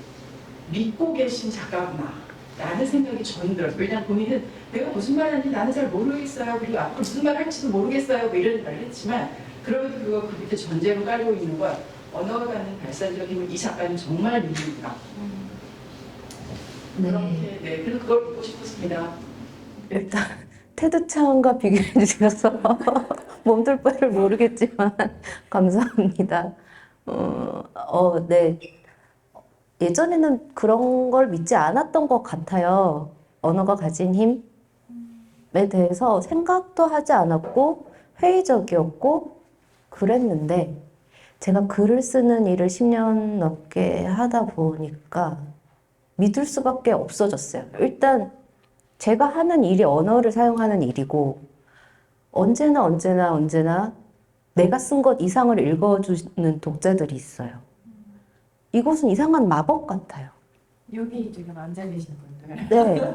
믿고 계신 작가구나 라는 생각이 저는 들어요. 왜냐하면 본인은 내가 무슨 말 하는지 나는 잘 모르겠어요. 그리고 앞으로 무슨 말 할지도 모르겠어요. 뭐 이런 말을 했지만 그럼에도 불구하고 그 밑에 전제로 깔고 있는 건 언어가 갖는 발산적인 힘을 이 작가는 정말 믿는구나. 네. 그렇게 그래서 그걸 보고 싶었습니다. 일단 테드창과 비교해 주셔서 몸둘 바를 모르겠지만 감사합니다. 네. 예전에는 그런 걸 믿지 않았던 것 같아요. 언어가 가진 힘에 대해서 생각도 하지 않았고 회의적이었고 그랬는데 제가 글을 쓰는 일을 10년 넘게 하다 보니까 믿을 수밖에 없어졌어요. 일단 제가 하는 일이 언어를 사용하는 일이고 언제나 내가 쓴 것 이상을 읽어주는 독자들이 있어요. 이것은 이상한 마법 같아요. 여기 지금 앉아 계신 분들. 네.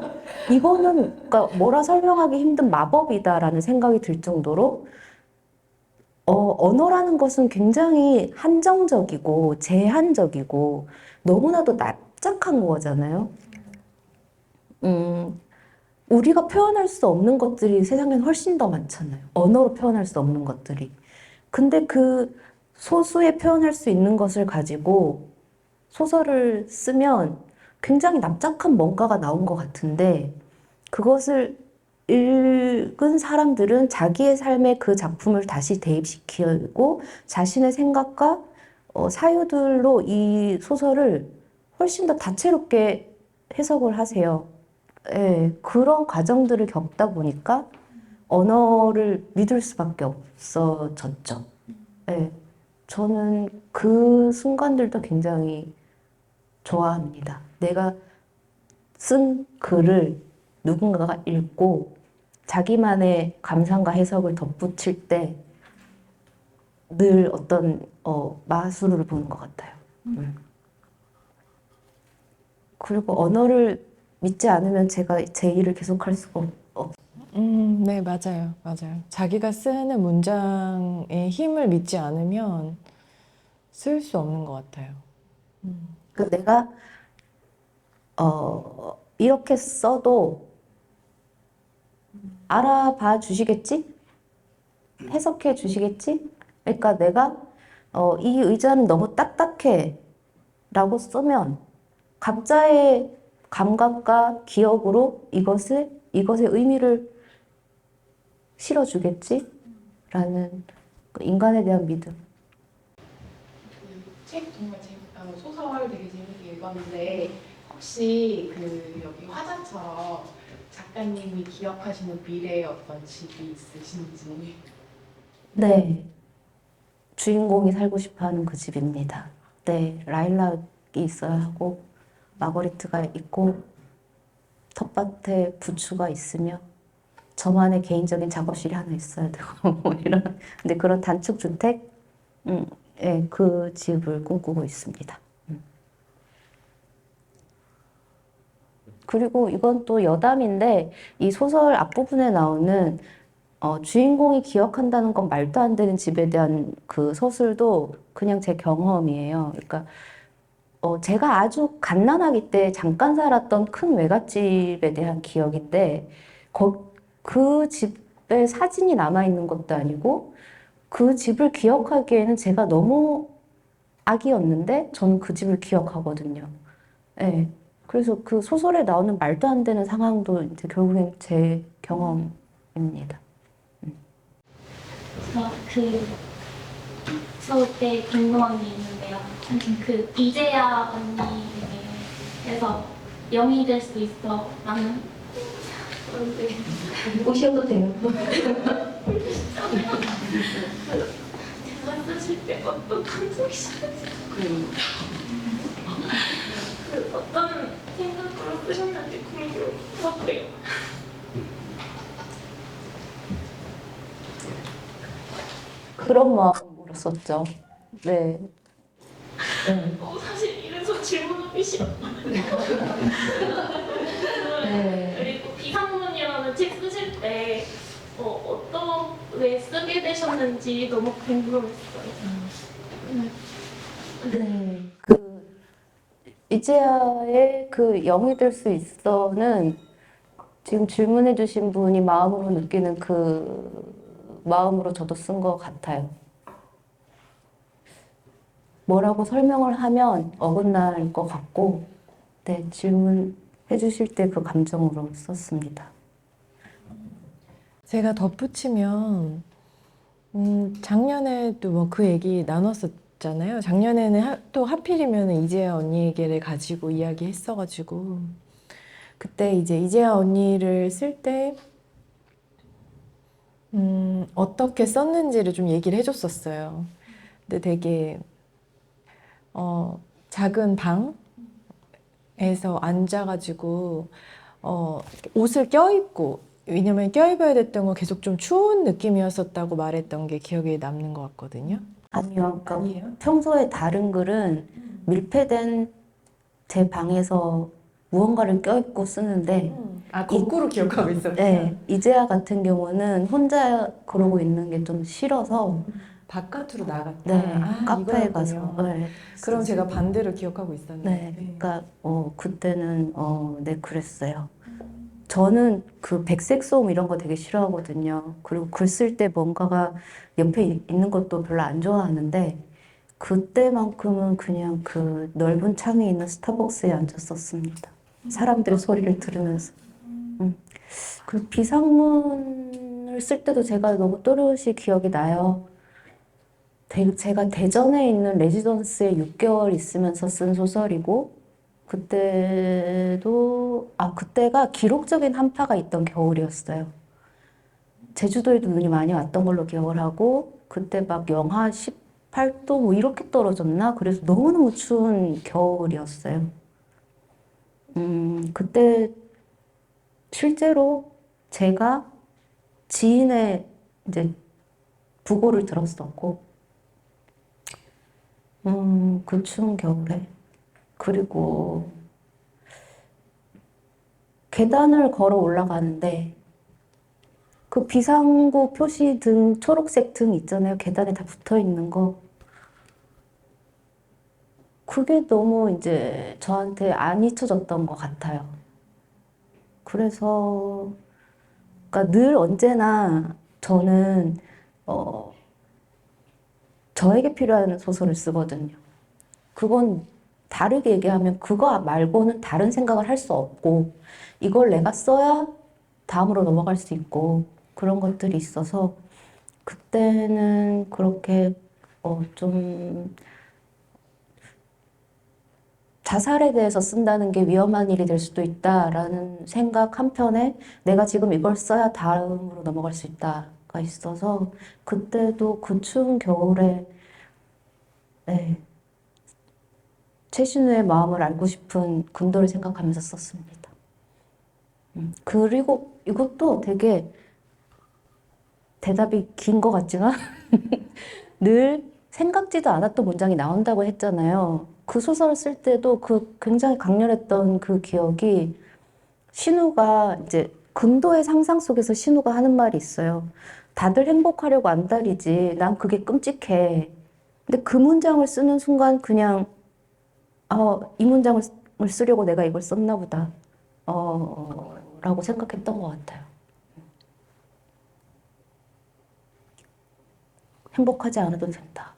이거는 그러니까 뭐라 설명하기 힘든 마법이다라는 생각이 들 정도로 언어라는 것은 굉장히 한정적이고 제한적이고 너무나도 납작한 거잖아요. 우리가 표현할 수 없는 것들이 세상엔 훨씬 더 많잖아요. 언어로 표현할 수 없는 것들이. 근데 그 소수의 표현할 수 있는 것을 가지고 소설을 쓰면 굉장히 납작한 뭔가가 나온 것 같은데 그것을 읽은 사람들은 자기의 삶에 그 작품을 다시 대입시키고 자신의 생각과 사유들로 이 소설을 훨씬 더 다채롭게 해석을 하세요. 예, 그런 과정들을 겪다 보니까 언어를 믿을 수밖에 없어졌죠. 네, 저는 그 순간들도 굉장히 좋아합니다. 내가 쓴 글을 누군가가 읽고 자기만의 감상과 해석을 덧붙일 때 늘 어떤 마술을 보는 것 같아요. 그리고 언어를 믿지 않으면 제가 제 일을 계속할 수가 네, 맞아요. 맞아요. 자기가 쓰는 문장의 힘을 믿지 않으면 쓸 수 없는 것 같아요. 그 내가 이렇게 써도 알아봐 주시겠지? 해석해 주시겠지? 그러니까 내가 이 의자는 너무 딱딱해 라고 쓰면 각자의 감각과 기억으로 이것의 의미를 실어주겠지? 라는 그 인간에 대한 믿음. 책 정말 소설 되게 재밌게 읽었는데 혹시 그 여기 화자처럼 작가님이 기억하시는 미래의 어떤 집이 있으신지? 네. 주인공이 살고 싶어 하는 그 집입니다. 네. 라일락이 있어야 하고, 마거리트가 있고, 텃밭에 부추가 있으며, 저만의 개인적인 작업실이 하나 있어야 되고, 뭐 이런. 근데 그런 단축주택, 예, 그 집을 꿈꾸고 있습니다. 그리고 이건 또 여담인데, 이 소설 앞부분에 나오는 주인공이 기억한다는 건 말도 안 되는 집에 대한 그 서술도 그냥 제 경험이에요. 그러니까 제가 아주 갓난아기 때 잠깐 살았던 큰 외갓집에 대한 기억인데 그 집에 사진이 남아있는 것도 아니고 그 집을 기억하기에는 제가 너무 아기였는데 저는 그 집을 기억하거든요. 네. 그래서 그 소설에 나오는 말도 안 되는 상황도 이제 결국엔 제 경험입니다. 저 그때 궁금한 게 있는데요. 그 이재야 언니에서 영이 될 수 있어 라는 오셔도 돼요. 대사 쓰실 때 어떤 감정이셨는지 어떤 생각으로 쓰셨는지 궁금해요. 그런 마음으로 썼죠. 네. 사실 이래서 질문하기 싫어. 네. 그리고 비상문이라는 책 쓰실 때 왜 쓰게 되셨는지 너무 궁금했어요. 네. 그 이제야의 그 영이 될 수 있어는 지금 질문해주신 분이 마음으로 느끼는 그 마음으로 저도 쓴 것 같아요. 뭐라고 설명을 하면 어긋날 것 같고, 네, 질문해주실 때 그 감정으로 썼습니다. 제가 덧붙이면, 작년에도 뭐 그 얘기 나눴었잖아요. 작년에는 또 하필이면 이재아 언니에게를 가지고 이야기했어가지고, 그때 이제 이재아 언니를 쓸 때, 어떻게 썼는지를 좀 얘기를 해줬었어요. 근데 되게, 작은 방에서 앉아가지고, 옷을 껴입고, 왜냐면 껴입어야 됐던 건 계속 좀 추운 느낌이었었다고 말했던 게 기억에 남는 것 같거든요. 아니요. 그러니까 아니에요? 평소에 다른 글은 밀폐된 제 방에서 무언가를 껴입고 쓰는데, 거꾸로 기억하고 있었어요. 네, 이제야 같은 경우는 혼자 그러고 있는 게 좀 싫어서, 바깥으로 나갔다. 네, 카페에 이거였군요. 가서, 네, 그럼 제가 반대로 기억하고 있었네요. 네, 그러니까 그때는 네, 그랬어요. 저는 그 백색 소음 이런 거 되게 싫어하거든요. 그리고 글 쓸 때 뭔가가 옆에 있는 것도 별로 안 좋아하는데 그때만큼은 그냥 그 넓은 창이 있는 스타벅스에 앉았었습니다. 사람들의 소리를 들으면서. 그리고 비상문을 쓸 때도 제가 너무 또렷이 기억이 나요. 제가 대전에 있는 레지던스에 6개월 있으면서 쓴 소설이고 그때가 기록적인 한파가 있던 겨울이었어요. 제주도에도 눈이 많이 왔던 걸로 기억을 하고 그때 막 영하 18도 뭐 이렇게 떨어졌나? 그래서 너무너무 추운 겨울이었어요. 그때 실제로 제가 지인의 이제 부고를 들었었고, 그 추운 겨울에. 그리고 계단을 걸어 올라가는데, 그 비상구 표시 등, 초록색 등 있잖아요. 계단에 다 붙어 있는 거. 그게 너무 이제 저한테 안 잊혀졌던 것 같아요. 그래서, 그러니까 늘 언제나 저는, 저에게 필요한 소설을 쓰거든요. 그건 다르게 얘기하면 그거 말고는 다른 생각을 할 수 없고, 이걸 내가 써야 다음으로 넘어갈 수 있고, 그런 것들이 있어서, 그때는 그렇게, 좀, 자살에 대해서 쓴다는 게 위험한 일이 될 수도 있다라는 생각 한편에 내가 지금 이걸 써야 다음으로 넘어갈 수 있다가 있어서 그때도 그 추운 겨울에 네, 최신우의 마음을 알고 싶은 군도를 생각하면서 썼습니다. 그리고 이것도 되게 대답이 긴 것 같지만 늘 생각지도 않았던 문장이 나온다고 했잖아요. 그 소설을 쓸 때도 그 굉장히 강렬했던 그 기억이 신우가 이제 금도의 상상 속에서 신우가 하는 말이 있어요. 다들 행복하려고 안달이지. 난 그게 끔찍해. 근데 그 문장을 쓰는 순간 그냥 이 문장을 쓰려고 내가 이걸 썼나 보다. 라고 생각했던 것 같아요. 행복하지 않아도 된다.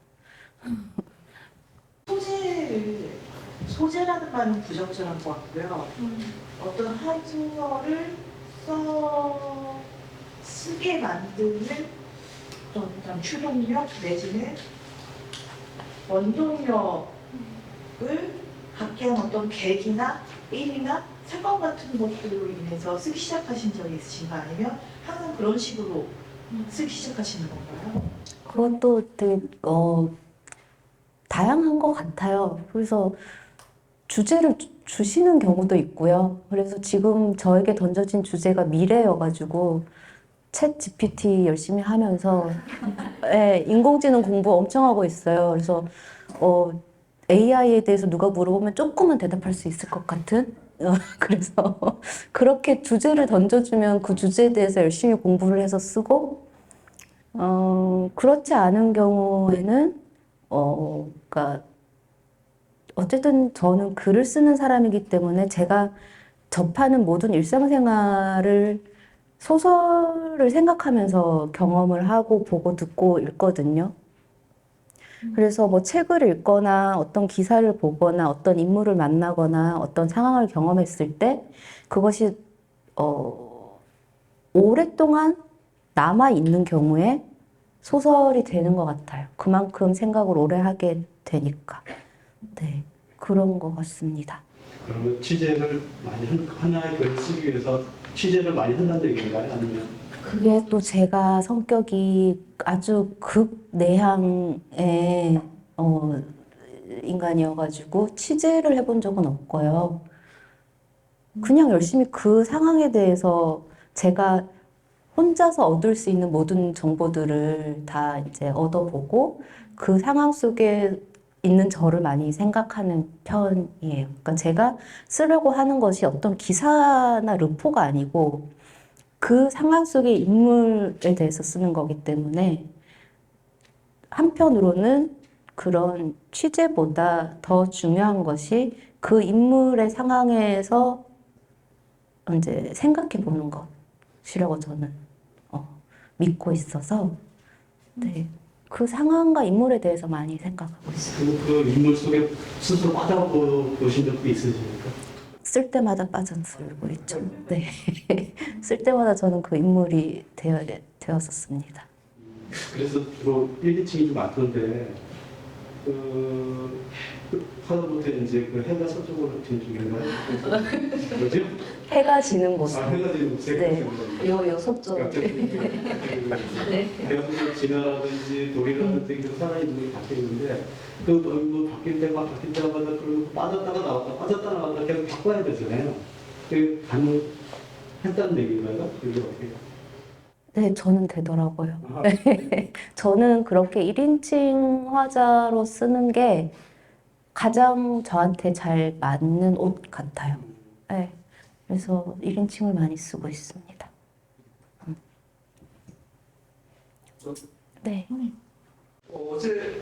소재라는 말은 부적절한 것 같고요. 어떤 한 소설을 쓰게 만드는 어떤 추동력 내지는 원동력을 갖게 한 어떤 계기나 일이나 사건 같은 것들로 인해서 쓰기 시작하신 적이 있으신가? 아니면 항상 그런 식으로 쓰기 시작하시는 건가요? 그것도 되게 다양한 것 같아요. 그래서 주제를 주시는 경우도 있고요. 그래서 지금 저에게 던져진 주제가 미래여가지고 챗 GPT 열심히 하면서 네, 인공지능 공부 엄청 하고 있어요. 그래서 AI에 대해서 누가 물어보면 조금은 대답할 수 있을 것 같은 그래서 그렇게 주제를 던져주면 그 주제에 대해서 열심히 공부를 해서 쓰고 그렇지 않은 경우에는 그러니까 어쨌든 저는 글을 쓰는 사람이기 때문에 제가 접하는 모든 일상생활을 소설을 생각하면서 경험을 하고 보고 듣고 읽거든요. 그래서 뭐 책을 읽거나 어떤 기사를 보거나 어떤 인물을 만나거나 어떤 상황을 경험했을 때 그것이 오랫동안 남아있는 경우에 소설이 되는 것 같아요. 그만큼 생각을 오래 하게 되니까. 네, 그런 것 같습니다. 그러면 취재를 많이 하나의 글을 쓰기 위해서 취재를 많이 한다는 얘기인가요? 아니면? 그게 또 제가 성격이 아주 극내향의 인간이어가지고 취재를 해본 적은 없고요. 그냥 열심히 그 상황에 대해서 제가 혼자서 얻을 수 있는 모든 정보들을 다 이제 얻어보고 그 상황 속에 있는 저를 많이 생각하는 편이에요. 그러니까 제가 쓰려고 하는 것이 어떤 기사나 르포가 아니고 그 상황 속의 인물에 대해서 쓰는 거기 때문에 한편으로는 그런 취재보다 더 중요한 것이 그 인물의 상황에서 이제 생각해 보는 것이라고 저는 믿고 있어서 네. 그 상황과 인물에 대해서 많이 생각하고 있어요. 그 인물 속에 스스로 빠져보신 적도 있으십니까? 쓸 때마다 빠져들고 있죠. 네. 쓸 때마다 저는 그 인물이 되었었습니다. 그래서 주로 일기층이 좀 많던데 하다못해 이제 그 해가 서쪽으로 진중인가요? 뭐죠? 해가 지는 모습. 해가 지는 네. 요 서쪽. 대한민국 진화라든지 돌이라든지 그 사람이 눈이 바뀌는데 그 뭐 바뀔 때마다 그러고 빠졌다가 나왔다 빠졌다가 나왔다 계속 바꿔야 되잖아요. 그게 가능했다는 얘기인가요? 그게 어떻게? 네, 저는 되더라고요. 아, 저는 그렇게 1인칭 화자로 쓰는 게 가장 저한테 잘 맞는 옷 같아요. 네. 그래서 1인칭을 많이 쓰고 있습니다. 네. 어제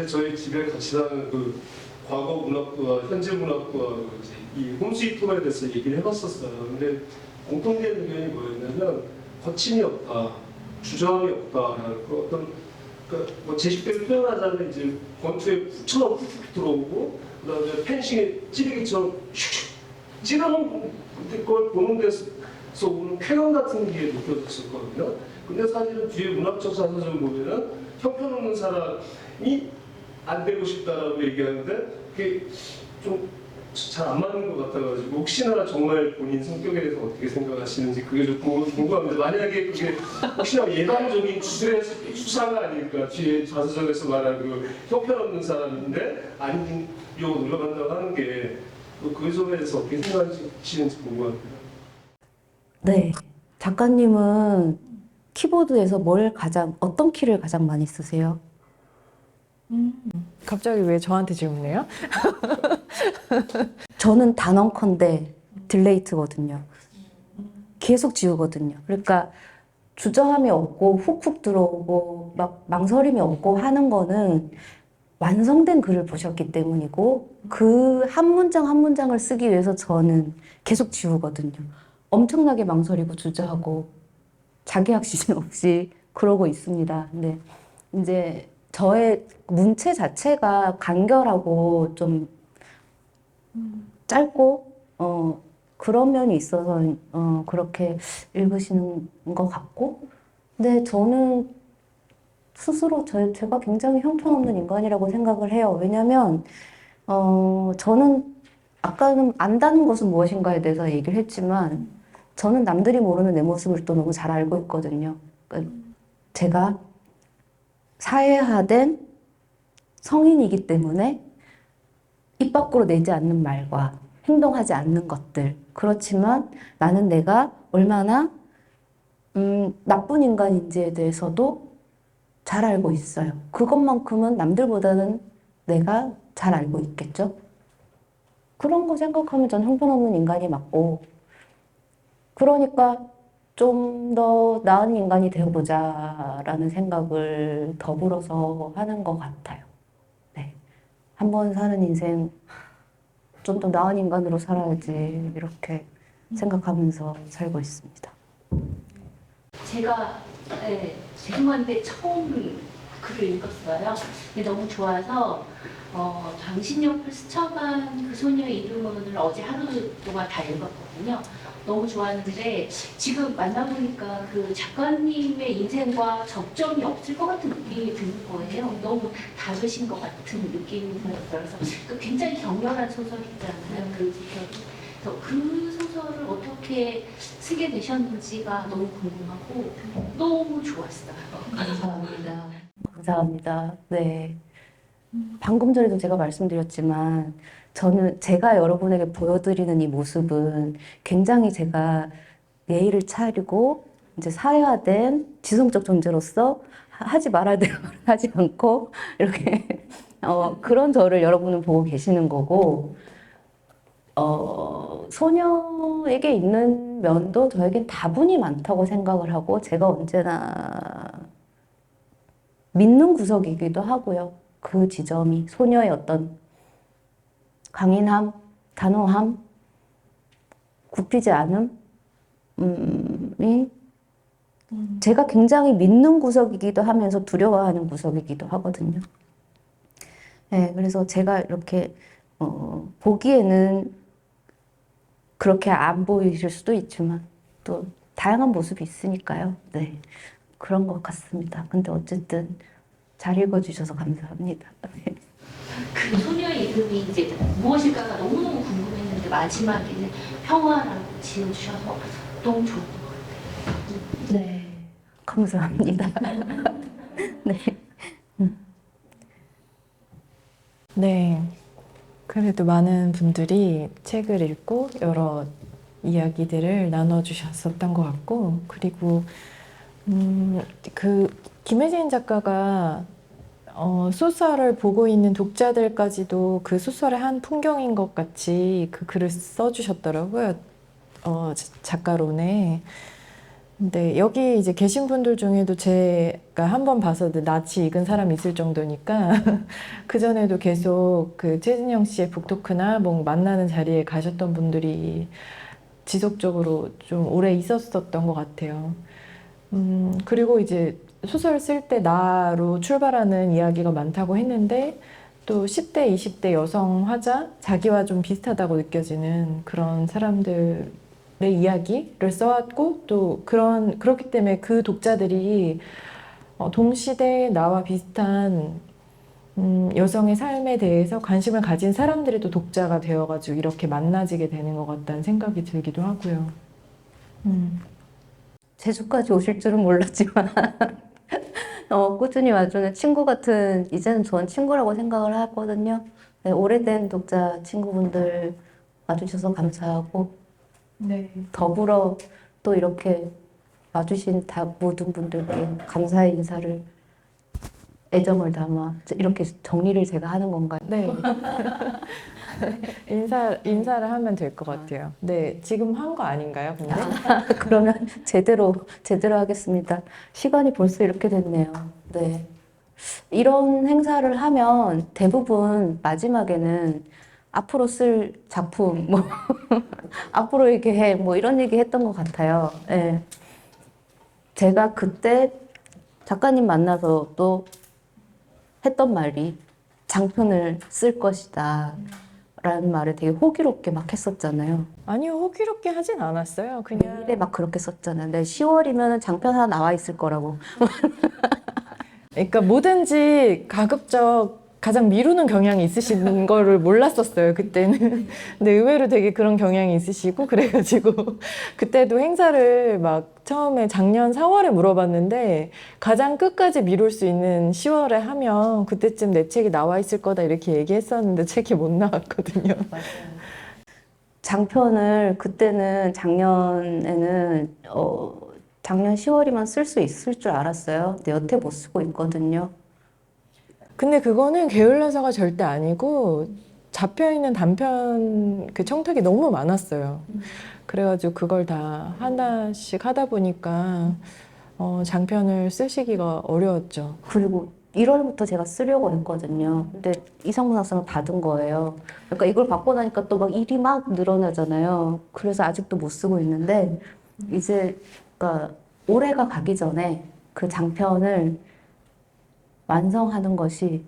저희 집에 같이 사는 그 과거 문학과 현재 문학과 이제 이 홈스윗 홈에 대해서 얘기를 해봤었어요. 근데 공통된 의견이 뭐였냐면 거침이 없다, 주저함이 없다라는 그 어떤 뭐 제식대로 표현하자면 이제 권투에 훅처럼 훅 들어오고 그다음에 펜싱에 찌르기처럼 슉슉 찌르는 걸 보는 데서 오는 쾌감 같은 게 느껴졌었거든요. 근데 사실은 뒤에 문학적 사서를 보면은 형편없는 사람이 안 되고 싶다라고 얘기하는데 그게 좀 잘 안 맞는 것 같아가지고 혹시나 정말 본인 성격에 대해서 어떻게 생각하시는지 그게 좀 궁금합니다. 만약에 그게 혹시나 예방적인 추사가 아닐까 뒤에 자서전에서 말한 그 형편없는 사람인데 아닌 요 올라간다고 하는 게 그 점에 대해서 어떻게 생각하시는지 궁금합니다. 네. 작가님은 키보드에서 어떤 키를 가장 많이 쓰세요? 갑자기 왜 저한테 질문해요? 저는 단언컨대 딜레이트거든요. 계속 지우거든요. 그러니까 주저함이 없고 훅훅 들어오고 막 망설임이 없고 하는 거는 완성된 글을 보셨기 때문이고 그 한 문장 한 문장을 쓰기 위해서 저는 계속 지우거든요. 엄청나게 망설이고 주저하고 자기학 시즌 없이 그러고 있습니다. 근데 이제 저의 문체 자체가 간결하고 좀 짧고 그런 면이 있어서 그렇게 읽으시는 것 같고 근데 저는 스스로 제가 굉장히 형편없는 인간이라고 생각을 해요. 왜냐면 저는 아까는 안다는 것은 무엇인가에 대해서 얘기를 했지만 저는 남들이 모르는 내 모습을 또 너무 잘 알고 있거든요. 그러니까 제가 사회화된 성인이기 때문에 입 밖으로 내지 않는 말과 행동하지 않는 것들. 그렇지만 나는 내가 얼마나 나쁜 인간인지에 대해서도 잘 알고 있어요. 그것만큼은 남들보다는 내가 잘 알고 있겠죠. 그런 거 생각하면 전 형편없는 인간이 맞고 그러니까 좀 더 나은 인간이 되어보자라는 생각을 더불어서 하는 것 같아요. 네. 한 번 사는 인생 좀 더 나은 인간으로 살아야지 이렇게 생각하면서 살고 있습니다. 제가 죄송한데 처음 글을 읽었어요. 근데 너무 좋아서 당신 옆을 스쳐간 그 소녀의 이름을 어제 하루 동안 다 읽었거든요. 너무 좋았는데 지금 만나보니까 그 작가님의 인생과 접점이 없을 것 같은 느낌이 드는 거예요. 너무 다르신 것 같은 느낌이 들어서 굉장히 격렬한 소설이잖아요. 그 소설이. 그래서 그 소설을 어떻게 쓰게 되셨는지가 너무 궁금하고 너무 좋았어요. 감사합니다. 감사합니다. 네. 방금 전에도 제가 말씀드렸지만 제가 여러분에게 보여드리는 이 모습은 굉장히 제가 예의를 차리고 이제 사회화된 지성적 존재로서 하지 말아야 될 말을 하지 않고 이렇게 그런 저를 여러분은 보고 계시는 거고 소녀에게 있는 면도 저에겐 다분히 많다고 생각을 하고 제가 언제나 믿는 구석이기도 하고요. 그 지점이 소녀의 어떤 강인함, 단호함, 굽히지 않음이 제가 굉장히 믿는 구석이기도 하면서 두려워하는 구석이기도 하거든요. 네, 그래서 제가 이렇게 보기에는 그렇게 안 보이실 수도 있지만 또 다양한 모습이 있으니까요. 네, 그런 것 같습니다. 근데 어쨌든 잘 읽어주셔서 감사합니다. 그 소녀의 이름이 이제 무엇일까가 너무너무 궁금했는데 마지막에는 평화라고 지어주셔서 너무 좋은 것 같아요. 네, 감사합니다. 네. 네. 그래도 많은 분들이 책을 읽고 여러 이야기들을 나눠주셨었던 것 같고, 그리고 그 김혜진 작가가 소설을 보고 있는 독자들까지도 그 소설의 한 풍경인 것 같이 그 글을 써주셨더라고요. 작가론에. 근데 여기 이제 계신 분들 중에도 제가 한 번 봐서 낯이 익은 사람이 있을 정도니까 그전에도 계속 그 최진영 씨의 북토크나 뭐 만나는 자리에 가셨던 분들이 지속적으로 좀 오래 있었었던 것 같아요. 그리고 이제 소설 쓸 때 나로 출발하는 이야기가 많다고 했는데 또 10대, 20대 여성 화자, 자기와 좀 비슷하다고 느껴지는 그런 사람들의 이야기를 써왔고 또 그렇기 때문에 그 독자들이 동시대 나와 비슷한 여성의 삶에 대해서 관심을 가진 사람들이 또 독자가 되어가지고 이렇게 만나지게 되는 것 같다는 생각이 들기도 하고요. 제주까지 오실 줄은 몰랐지만 꾸준히 와주는 친구 같은, 이제는 전 친구라고 생각을 하거든요. 네, 오래된 독자 친구분들 와주셔서 감사하고, 네. 더불어 또 이렇게 와주신 모든 분들께 감사의 인사를, 애정을 담아 이렇게 정리를 제가 하는 건가요? 네. 인사를 하면 될 것 같아요. 네, 지금 한 거 아닌가요, 근데? 그러면 제대로 하겠습니다. 시간이 벌써 이렇게 됐네요. 네. 이런 행사를 하면 대부분 마지막에는 앞으로 쓸 작품, 뭐, 앞으로 이렇게 해, 뭐 이런 얘기 했던 것 같아요. 네. 제가 그때 작가님 만나서 또 했던 말이 장편을 쓸 것이다 라는 말을 되게 호기롭게 막 했었잖아요. 아니요, 호기롭게 하진 않았어요. 그냥 메일에 막 그렇게 썼잖아요. 네, 10월이면 장편 하나 나와 있을 거라고. 그러니까 뭐든지 가급적 가장 미루는 경향이 있으신 거를 몰랐었어요, 그때는. 근데 의외로 되게 그런 경향이 있으시고, 그래가지고, 그때도 행사를 막 처음에 작년 4월에 물어봤는데, 가장 끝까지 미룰 수 있는 10월에 하면 그때쯤 내 책이 나와 있을 거다 이렇게 얘기했었는데, 책이 못 나왔거든요. 장편을 그때는 작년에는 작년 10월이면 쓸 수 있을 줄 알았어요. 근데 여태 못 쓰고 있거든요. 근데 그거는 게을러서가 절대 아니고 잡혀있는 단편 그 청탁이 너무 많았어요. 그래가지고 그걸 다 하나씩 하다 보니까 장편을 쓰시기가 어려웠죠. 그리고 1월부터 제가 쓰려고 했거든요. 근데 이상문 학생을 받은 거예요. 그러니까 이걸 받고 나니까 또 막 일이 막 늘어나잖아요. 그래서 아직도 못 쓰고 있는데 이제 그러니까 올해가 가기 전에 그 장편을 완성하는 것이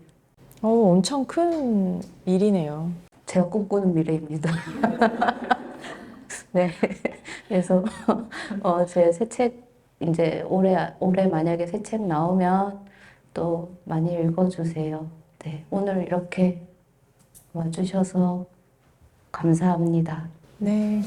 엄청 큰 일이네요. 제가 꿈꾸는 미래입니다. 네. 그래서 제 새 책 이제 올해 만약에 새 책 나오면 또 많이 읽어주세요. 네. 오늘 이렇게 와주셔서 감사합니다. 네.